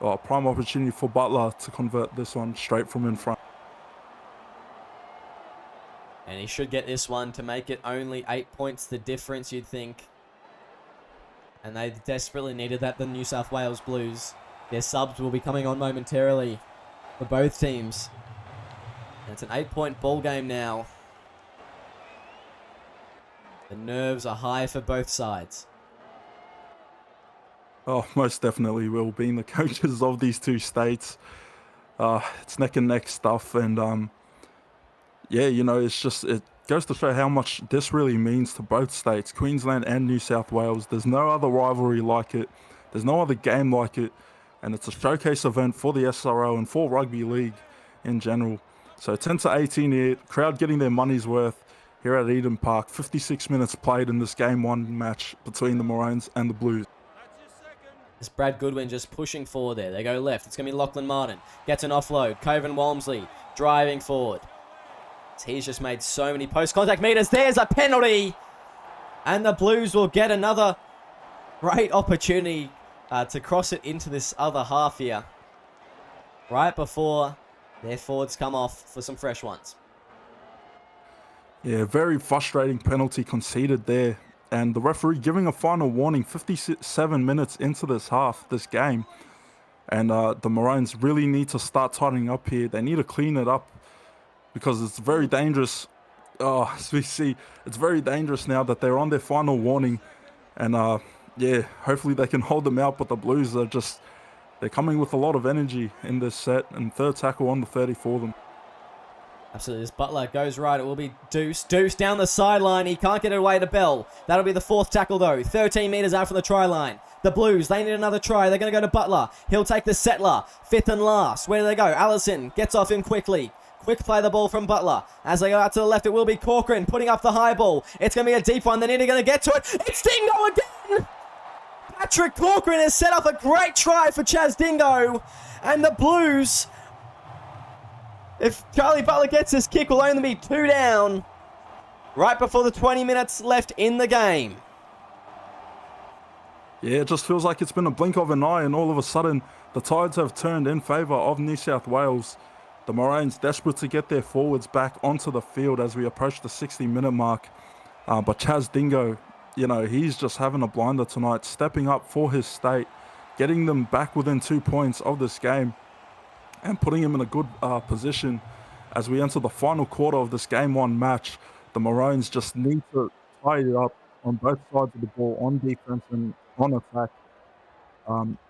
for Butler to convert this one straight from in front. And he should get this one to make it only 8 points the difference, you'd think. And they desperately needed that, the New South Wales Blues. Their subs will be coming on momentarily for both teams. And it's an 8-point ball game now. The nerves are high for both sides. Oh, most definitely will. Being the coaches of these two states, it's neck and neck stuff. And yeah, you know, it goes to show how much this really means to both states, Queensland and New South Wales. There's no other rivalry like it. There's no other game like it. And it's a showcase event for the SRL and for rugby league in general. So 10 to 18 here, crowd getting their money's worth here at Eden Park. 56 minutes played in this Game 1 match between the Maroons and the Blues. It's Brad Goodwin just pushing forward there. They go left. It's going to be Lachlan Martin. Gets an offload. Coven Walmsley driving forward. He's just made so many post-contact meters. There's a penalty. And the Blues will get another great opportunity to cross it into this other half here. Right before their forwards come off for some fresh ones. Yeah, very frustrating penalty conceded there. And the referee giving a final warning 57 minutes into this game. And the Maroons really need to start tightening up here. They need to clean it up because it's very dangerous. As we see, it's very dangerous now that they're on their final warning. And yeah, hopefully they can hold them out. But the Blues are they're coming with a lot of energy in this set. And third tackle on the 30 for them. Absolutely. This Butler goes right. It will be Deuce. Deuce down the sideline. He can't get it away to Bell. That'll be the fourth tackle, though. 13 metres out from the try line. The Blues, they need another try. They're going to go to Butler. He'll take the settler. 5th and last. Where do they go? Allison gets off him quickly. Quick play the ball from Butler. As they go out to the left, it will be Corcoran putting up the high ball. It's going to be a deep one. They're nearly going to get to it. It's Dingo again! Patrick Corcoran has set up a great try for Chaz Dingo. And the Blues, if Charlie Butler gets this kick, will only be 2 down right before the 20 minutes left in the game. Yeah, it just feels like it's been a blink of an eye, and all of a sudden the tides have turned in favour of New South Wales. The Maroons desperate to get their forwards back onto the field as we approach the 60-minute mark. But Chaz Dingo, you know, he's just having a blinder tonight, stepping up for his state, getting them back within 2 points of this game and putting him in a good position as we enter the final quarter of this Game 1 match. The Maroons just need to tie it up on both sides of the ball, on defense and on attack.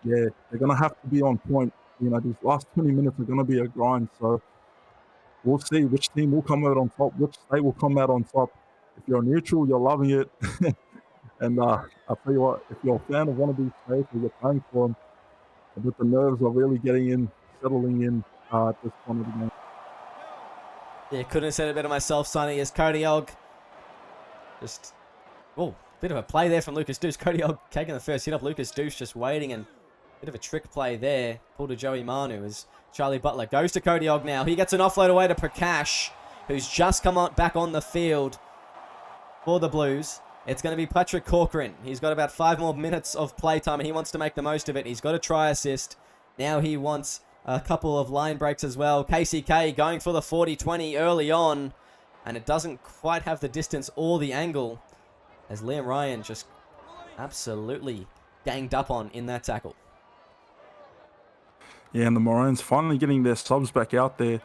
Yeah, they're going to have to be on point. You know, these last 20 minutes are going to be a grind. So we'll see which team will come out on top, which state will come out on top. If you're neutral, you're loving it. And I'll tell you what, if you're a fan of one of these states or you're playing for them, but the nerves are really getting in, settling in at this point of the game. Yeah, couldn't have said it better myself, Sonny. As Cody Ogg just, oh, bit of a play there from Lucas Deuce. Cody Ogg taking the first hit off Lucas Deuce, just waiting, and bit of a trick play there. Pulled to Joey Manu as Charlie Butler goes to Cody Ogg now. He gets an offload away to Prakash, who's just come on, back on the field for the Blues. It's going to be Patrick Corcoran. He's got about 5 more minutes of play time, and he wants to make the most of it. He's got a try assist. Now he wants a couple of line breaks as well. KCK going for the 40-20 early on, and it doesn't quite have the distance or the angle as Liam Ryan just absolutely ganged up on in that tackle. Yeah, and the Maroons finally getting their subs back out there.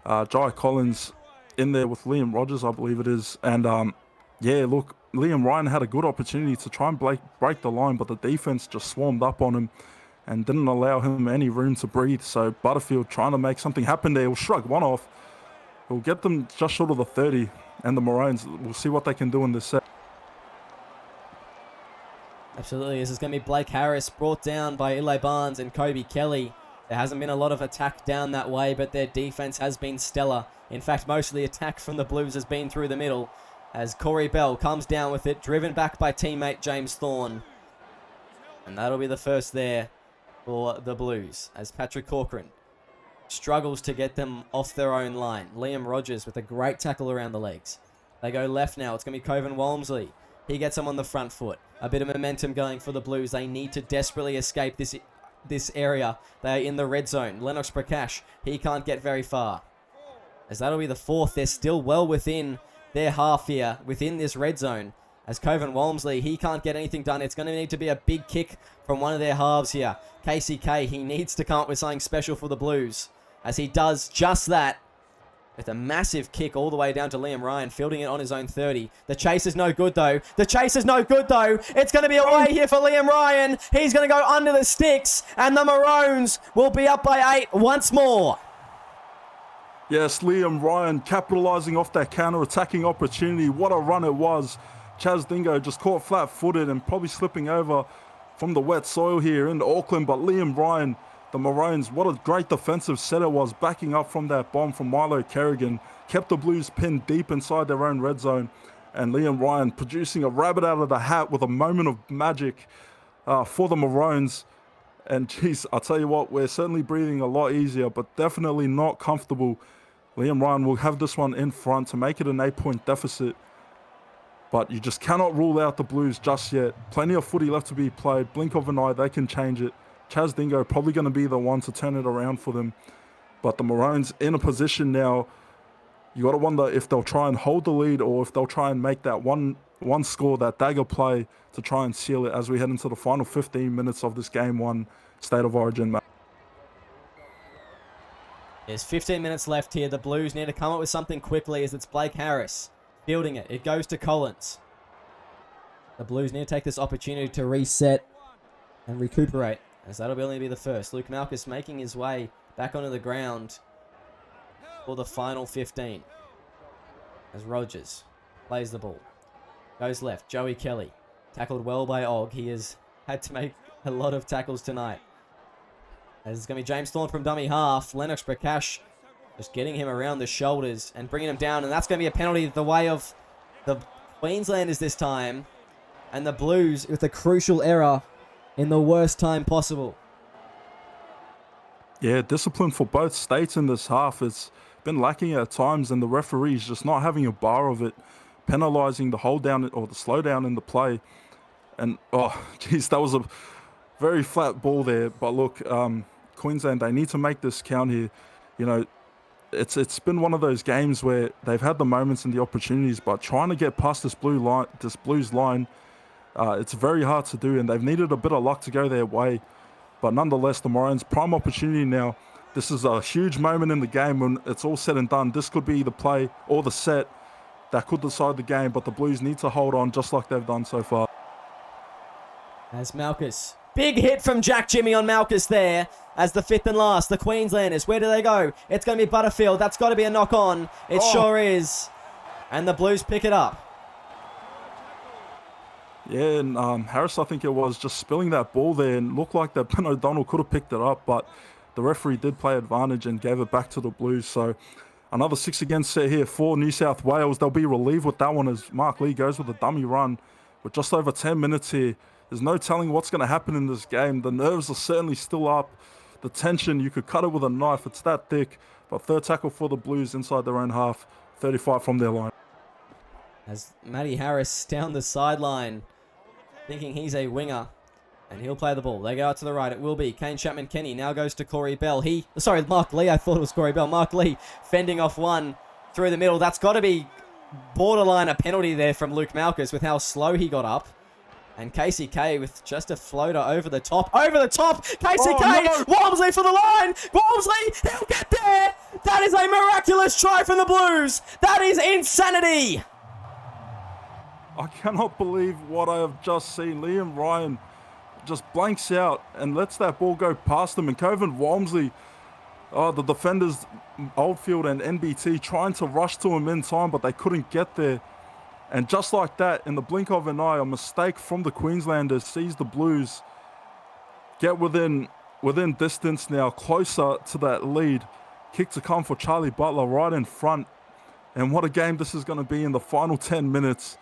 Jai Collins in there with Liam Rogers, I believe it is. And yeah, look, Liam Ryan had a good opportunity to try and break the line, but the defense just swarmed up on him and didn't allow him any room to breathe. So Butterfield trying to make something happen there. He'll shrug one off. He'll get them just short of the 30, and the Maroons, we'll see what they can do in this set. Absolutely. This is going to be Blake Harris, brought down by Eli Barnes and Kobe Kelly. There hasn't been a lot of attack down that way, but their defense has been stellar. In fact, most of the attack from the Blues has been through the middle as Corey Bell comes down with it, driven back by teammate James Thorne. And that'll be the first there for the Blues as Patrick Corcoran struggles to get them off their own line. Liam Rogers with a great tackle around the legs. They go left now. It's going to be Coven Walmsley. He gets them on the front foot. A bit of momentum going for the Blues. They need to desperately escape this area. They're in the red zone. Lennox Prakash, he can't get very far. As that'll be the 4th. They're still well within their half here, within this red zone. As Coven Walmsley, he can't get anything done. It's going to need to be a big kick from one of their halves here. KCK, he needs to come up with something special for the Blues. As he does just that, with a massive kick all the way down to Liam Ryan, fielding it on his own 30. The chase is no good, though. The chase is no good, though. It's going to be away here for Liam Ryan. He's going to go under the sticks, and the Maroons will be up by 8 once more. Yes, Liam Ryan capitalising off that counter-attacking opportunity. What a run it was. Chaz Dingo just caught flat-footed and probably slipping over from the wet soil here in Auckland. But Liam Ryan, the Maroons, what a great defensive set it was, backing up from that bomb from Milo Kerrigan. Kept the Blues pinned deep inside their own red zone. And Liam Ryan producing a rabbit out of the hat with a moment of magic for the Maroons. And geez, I'll tell you what, we're certainly breathing a lot easier, but definitely not comfortable. Liam Ryan will have this one in front to make it an 8-point deficit. But you just cannot rule out the Blues just yet. Plenty of footy left to be played. Blink of an eye, they can change it. Chaz Dingo probably going to be the one to turn it around for them. But the Maroons in a position now, you got to wonder if they'll try and hold the lead or if they'll try and make that one score, that dagger play to try and seal it as we head into the final 15 minutes of this Game 1 State of Origin match. There's 15 minutes left here. The Blues need to come up with something quickly as it's Blake Harris fielding it. It goes to Collins. The Blues need to take this opportunity to reset and recuperate, as that'll only be the first. Luke Malkus making his way back onto the ground for the final 15. As Rogers plays the ball. Goes left. Joey Kelly. Tackled well by Ogg. He has had to make a lot of tackles tonight. As it's going to be James Thorne from dummy half. Lennox Prakash Just getting him around the shoulders and bringing him down. And that's going to be a penalty the way of the Queenslanders this time. And the Blues with a crucial error in the worst time possible. Yeah, discipline for both states in this half. It's been lacking at times, and the referee's just not having a bar of it, penalising the hold down or the slowdown in the play. And, oh, geez, that was a very flat ball there. But look, Queensland, they need to make this count here. You know, it's been one of those games where they've had the moments and the opportunities, but trying to get past this Blues line, it's very hard to do, and they've needed a bit of luck to go their way. But nonetheless, the Maroons, prime opportunity now. This is a huge moment in the game when it's all said and done. This could be the play or the set that could decide the game, but the Blues need to hold on just like they've done so far. As Malchus. Big hit from Jack Jimmy on Malchus there as the fifth and last. The Queenslanders, where do they go? It's going to be Butterfield. That's got to be a knock on. It sure is. And the Blues pick it up. Yeah, and Harris, I think it was, just spilling that ball there, and looked like that Ben O'Donnell could have picked it up, but the referee did play advantage and gave it back to the Blues. So another 6 against set here for New South Wales. They'll be relieved with that one as Mark Lee goes with a dummy run with just over 10 minutes here. There's no telling what's going to happen in this game. The nerves are certainly still up. The tension, you could cut it with a knife. It's that thick. But third tackle for the Blues inside their own half, 35 from their line. As Matty Harris down the sideline, thinking he's a winger, and he'll play the ball. They go out to the right. It will be Kane Chapman-Kenny. Now goes to Corey Bell. Mark Lee. I thought it was Corey Bell. Mark Lee fending off one through the middle. That's got to be borderline a penalty there from Luke Malchus with how slow he got up. And Casey K with just a floater over the top. Over the top! Casey K! No. Walmsley for the line! Walmsley! He'll get there! That is a miraculous try from the Blues! That is insanity! I cannot believe what I have just seen. Liam Ryan just blanks out and lets that ball go past him. And Coven Walmsley, the defenders, Oldfield and NBT, trying to rush to him in time, but they couldn't get there. And just like that, in the blink of an eye, a mistake from the Queenslanders sees the Blues get within distance now, closer to that lead. Kick to come for Charlie Butler right in front. And what a game this is going to be in the final 10 minutes.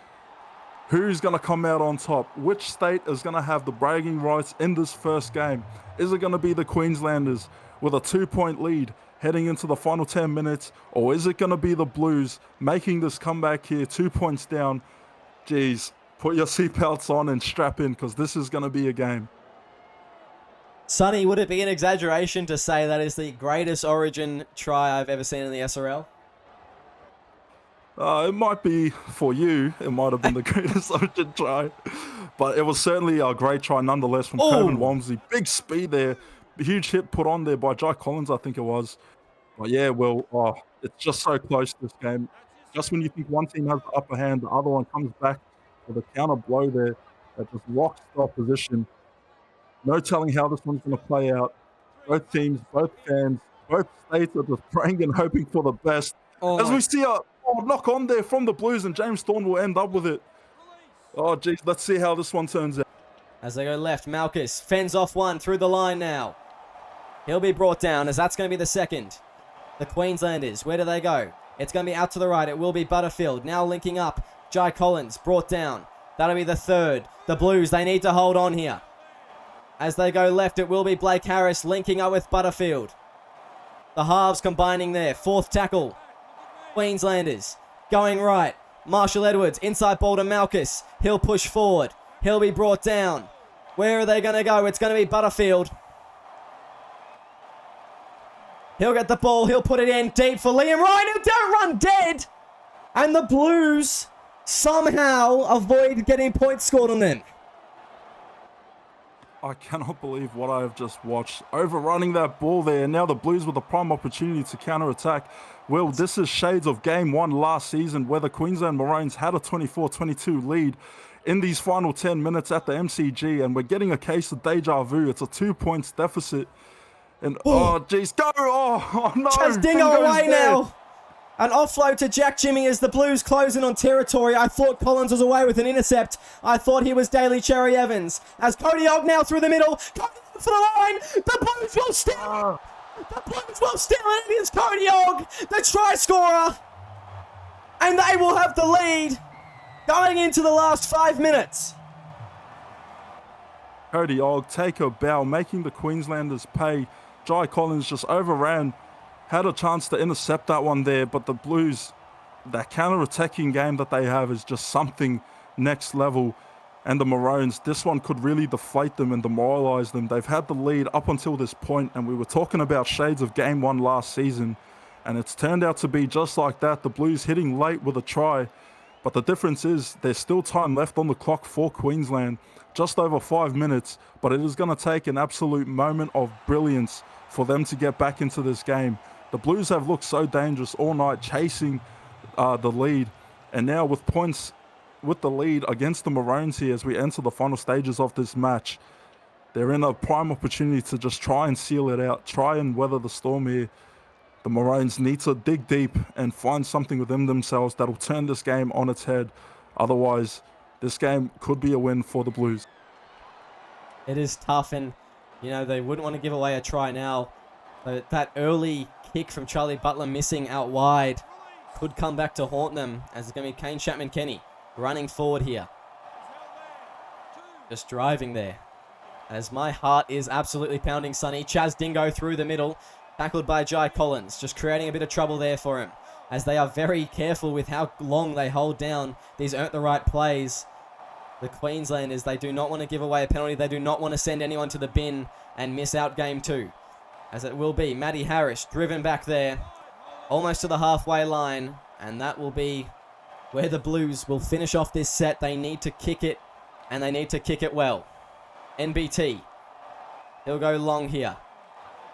Who's going to come out on top? Which state is going to have the bragging rights in this first game? Is it going to be the Queenslanders with a 2-point lead heading into the final 10 minutes? Or is it going to be the Blues making this comeback here, 2 points down? Geez, put your seatbelts on and strap in, because this is going to be a game. Sonny, would it be an exaggeration to say that is the greatest Origin try I've ever seen in the SRL? It might be for you. It might have been the greatest Origin try. But it was certainly a great try nonetheless from Coven Walmsley. Big speed there. Huge hit put on there by Jai Collins, I think it was. But yeah, well, it's just so close, this game. Just when you think one team has the upper hand, the other one comes back with a counter blow there that just locks the opposition. No telling how this one's going to play out. Both teams, both fans, both states are just praying and hoping for the best. As we see a knock on there from the Blues, and James Thorne will end up with it. Oh, geez, let's see how this one turns out. As they go left, Malchus fends off one through the line now. He'll be brought down, as that's going to be the second. The Queenslanders, where do they go? It's going to be out to the right. It will be Butterfield. Now linking up. Jai Collins brought down. That'll be the third. The Blues, they need to hold on here. As they go left, it will be Blake Harris linking up with Butterfield. The halves combining there. Fourth tackle. Queenslanders going right. Marshall Edwards, inside ball to Malchus. He'll push forward. He'll be brought down. Where are they going to go? It's going to be Butterfield. He'll get the ball. He'll put it in deep for Liam Ryan. He'll don't run dead. And the Blues somehow avoid getting points scored on them. I cannot believe what I have just watched. Overrunning that ball there. Now the Blues with a prime opportunity to counter-attack. Well, this is shades of game one last season where the Queensland Maroons had a 24-22 lead in these final 10 minutes at the MCG, and we're getting a case of deja vu. It's a 2 points deficit. And, geez, go! Oh no! Chaz Dingo away now. An offload to Jack Jimmy as the Blues closing on territory. I thought Collins was away with an intercept. I thought he was Daly Cherry Evans. As Cody Ogg now through the middle. Cody for the line. The Blues will steal. The Blues will steal it. It is Cody Ogg, the try scorer. And they will have the lead going into the last 5 minutes. Cody Ogg, take a bow, making the Queenslanders pay. Jai Collins just overran, had a chance to intercept that one there, but the Blues, that counter-attacking game that they have is just something next level. And the Maroons, this one could really deflate them and demoralise them. They've had the lead up until this point, and we were talking about shades of Game 1 last season, and it's turned out to be just like that. The Blues hitting late with a try, but the difference is there's still time left on the clock for Queensland, just over 5 minutes, but it is going to take an absolute moment of brilliance for them to get back into this game. The Blues have looked so dangerous all night, chasing the lead, and now with points with the lead against the Maroons here as we enter the final stages of this match, they're in a prime opportunity to just try and seal it out, try and weather the storm here. The Maroons need to dig deep and find something within themselves that'll turn this game on its head. Otherwise, this game could be a win for the Blues. It is tough, and you know they wouldn't want to give away a try now. But that early kick from Charlie Butler missing out wide could come back to haunt them, as it's going to be Kane Chapman-Kenny running forward here. Just driving there. As my heart is absolutely pounding, Sonny. Chaz Dingo through the middle, tackled by Jai Collins, just creating a bit of trouble there for him, as they are very careful with how long they hold down these earn the right plays. The Queenslanders, they do not want to give away a penalty. They do not want to send anyone to the bin and miss out game 2. As it will be Matty Harris driven back there, almost to the halfway line. And that will be where the Blues will finish off this set. They need to kick it, and they need to kick it well. NBT. He'll go long here.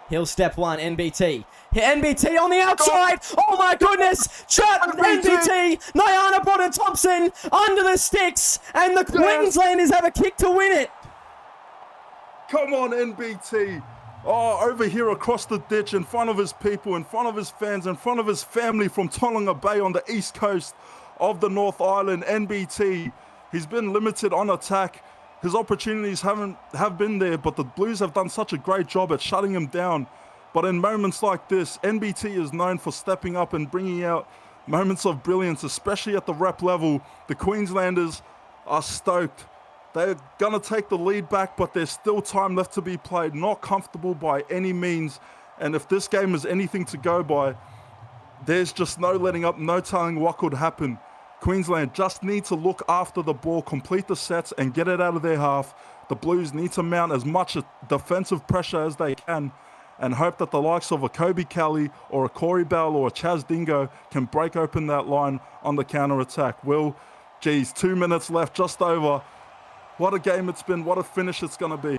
He'll step one, NBT. NBT on the outside. Oh my goodness. Chat NBT. Nyana Brodden-Thompson under the sticks. And the Queenslanders have a kick to win it. Come on, NBT. Oh, over here across the ditch, in front of his people, in front of his fans, in front of his family from Tauranga Bay on the east coast of the North Island. NBT. He's been limited on attack. His opportunities have been there, but the Blues have done such a great job at shutting him down. But in moments like this, NBT is known for stepping up and bringing out moments of brilliance, especially at the rep level. The Queenslanders are stoked. They're going to take the lead back, but there's still time left to be played. Not comfortable by any means. And if this game is anything to go by, there's just no letting up, no telling what could happen. Queensland just need to look after the ball, complete the sets, and get it out of their half. The Blues need to mount as much defensive pressure as they can and hope that the likes of a Kobe Kelly or a Corey Bell or a Chaz Dingo can break open that line on the counter-attack. Well, geez, 2 minutes left, just over. What a game it's been. What a finish it's going to be.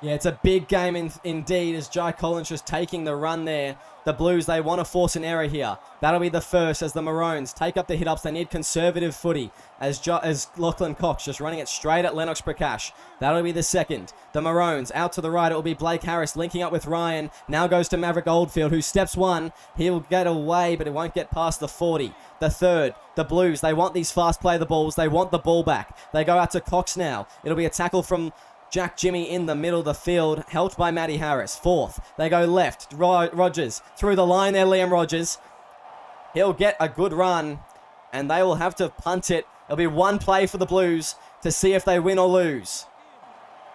Yeah, it's a big game indeed, as Jai Collins just taking the run there. The Blues, they want to force an error here. That'll be the first as the Maroons take up the hit-ups. They need conservative footy as Lachlan Cox just running it straight at Lennox Prakash. That'll be the second. The Maroons out to the right. It will be Blake Harris linking up with Ryan. Now goes to Maverick Oldfield, who steps one. He'll get away, but it won't get past the 40. The third, the Blues, they want these fast play the balls. They want the ball back. They go out to Cox now. It'll be a tackle from Jack Jimmy in the middle of the field, helped by Matty Harris. Fourth, they go left. Rogers through the line there, Liam Rogers. He'll get a good run, and they will have to punt it. It'll be one play for the Blues to see if they win or lose.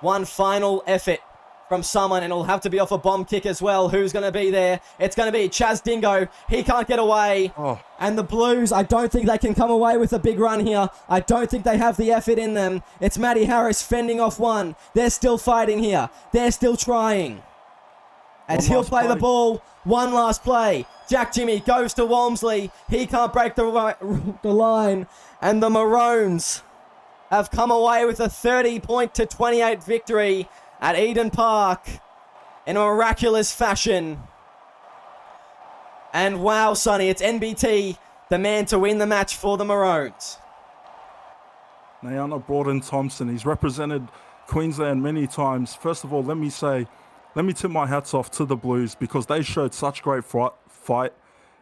One final effort from someone, and it'll have to be off a bomb kick as well. Who's going to be there? It's going to be Chaz Dingo. He can't get away. And the Blues, I don't think they can come away with a big run here. I don't think they have the effort in them. It's Matty Harris fending off one. They're still fighting here. They're still trying. As he'll play the ball. One last play. Jack Jimmy goes to Walmsley. He can't break the line. And the Maroons have come away with a 30-28 victory at Eden Park in a miraculous fashion. And wow, Sonny, it's NBT, the man to win the match for the Maroons. Nyana Brodden-Thompson, he's represented Queensland many times. First of all, let me tip my hats off to the Blues because they showed such great fight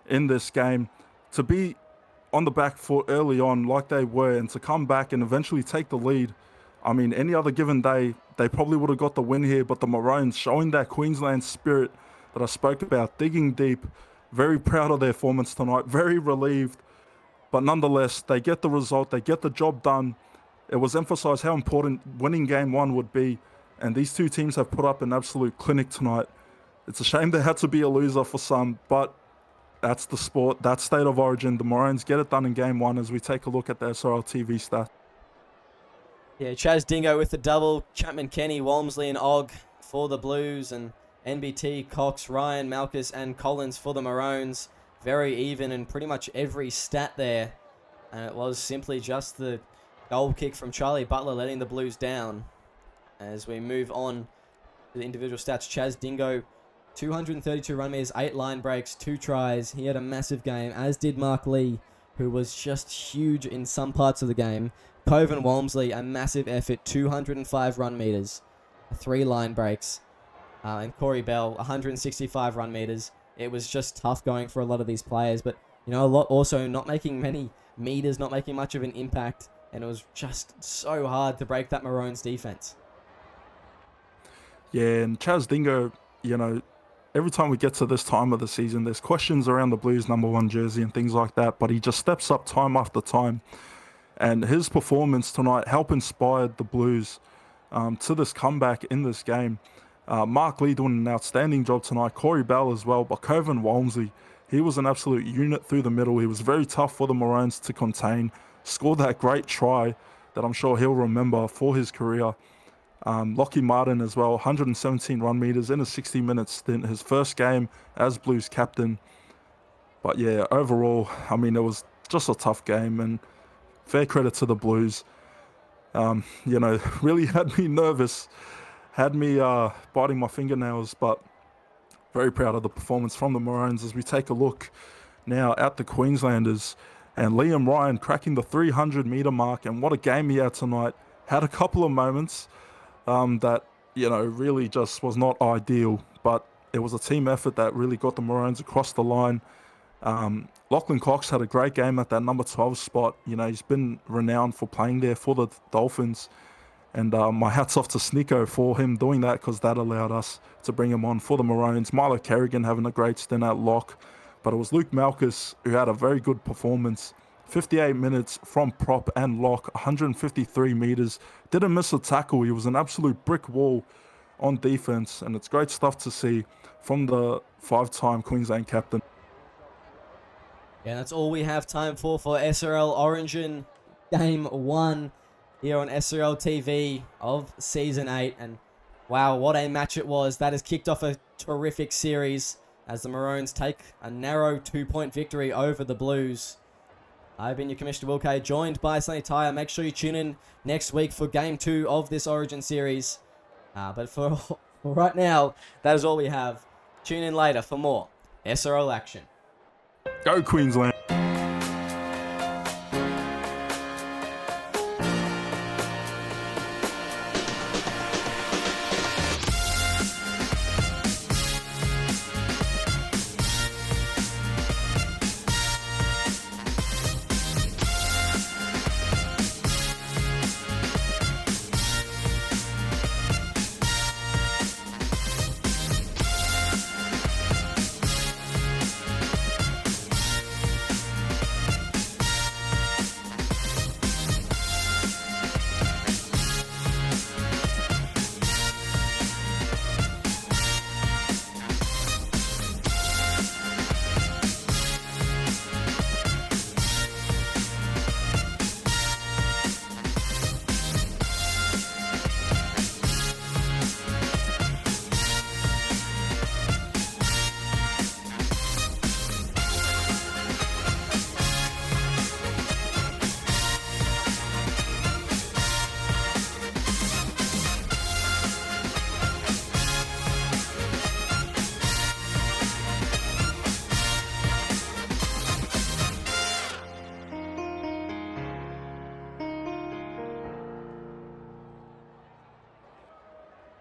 in this game. To be on the back foot early on like they were and to come back and eventually take the lead, I mean, any other given day, they probably would have got the win here, but the Maroons showing that Queensland spirit that I spoke about, digging deep. Very proud of their performance tonight, very relieved. But nonetheless, they get the result, they get the job done. It was emphasized how important winning game one would be, and these two teams have put up an absolute clinic tonight. It's a shame there had to be a loser for some, but that's the sport, that's State of Origin. The Maroons get it done in game one as we take a look at the SRL TV stats. Yeah, Chaz Dingo with the double, Chapman, Kenny, Walmsley and Og for the Blues, and NBT, Cox, Ryan, Malchus and Collins for the Maroons. Very even in pretty much every stat there. And it was simply just the goal kick from Charlie Butler letting the Blues down. As we move on to the individual stats, Chaz Dingo, 232 run meters, 8 line breaks, 2 tries. He had a massive game, as did Mark Lee, who was just huge in some parts of the game. Coven Walmsley, a massive effort, 205 run meters, 3 line breaks. And Corey Bell, 165 run meters. It was just tough going for a lot of these players, but you know, a lot also not making many meters, not making much of an impact, and it was just so hard to break that Maroons defense. Yeah, and Chaz Dingo, you know, every time we get to this time of the season, there's questions around the Blues #1 jersey and things like that, but he just steps up time after time. And his performance tonight helped inspire the Blues to this comeback in this game. Mark Lee doing an outstanding job tonight, Corey Bell as well, but Coven Walmsley, he was an absolute unit through the middle. He was very tough for the Maroons to contain, scored that great try that I'm sure he'll remember for his career. Lockie Martin as well, 117 run meters in a 60-minute stint, his first game as Blues captain. But yeah, overall, I mean, it was just a tough game, and fair credit to the Blues. You know, really had me nervous, had me biting my fingernails, but very proud of the performance from the Maroons as we take a look now at the Queenslanders. And Liam Ryan cracking the 300-meter mark, and what a game he had tonight. Had a couple of moments that, you know, really just was not ideal, but it was a team effort that really got the Maroons across the line. Lachlan Cox had a great game at that number 12 spot. You know, he's been renowned for playing there for the Dolphins. And my hat's off to Snicko for him doing that, because that allowed us to bring him on for the Maroons. Milo Kerrigan having a great stint at lock. But it was Luke Malchus who had a very good performance. 58 minutes from prop and lock, 153 meters. Didn't miss a tackle. He was an absolute brick wall on defense. And it's great stuff to see from the 5-time Queensland captain. Yeah, that's all we have time for SRL Origin Game 1 here on SRL TV of Season 8. And wow, what a match it was. That has kicked off a terrific series as the Maroons take a narrow 2-point victory over the Blues. I've been your Commissioner Will Kay, joined by Sonny Tyre. Make sure you tune in next week for Game 2 of this Origin series. But for right now, that is all we have. Tune in later for more SRL action. Go Queensland!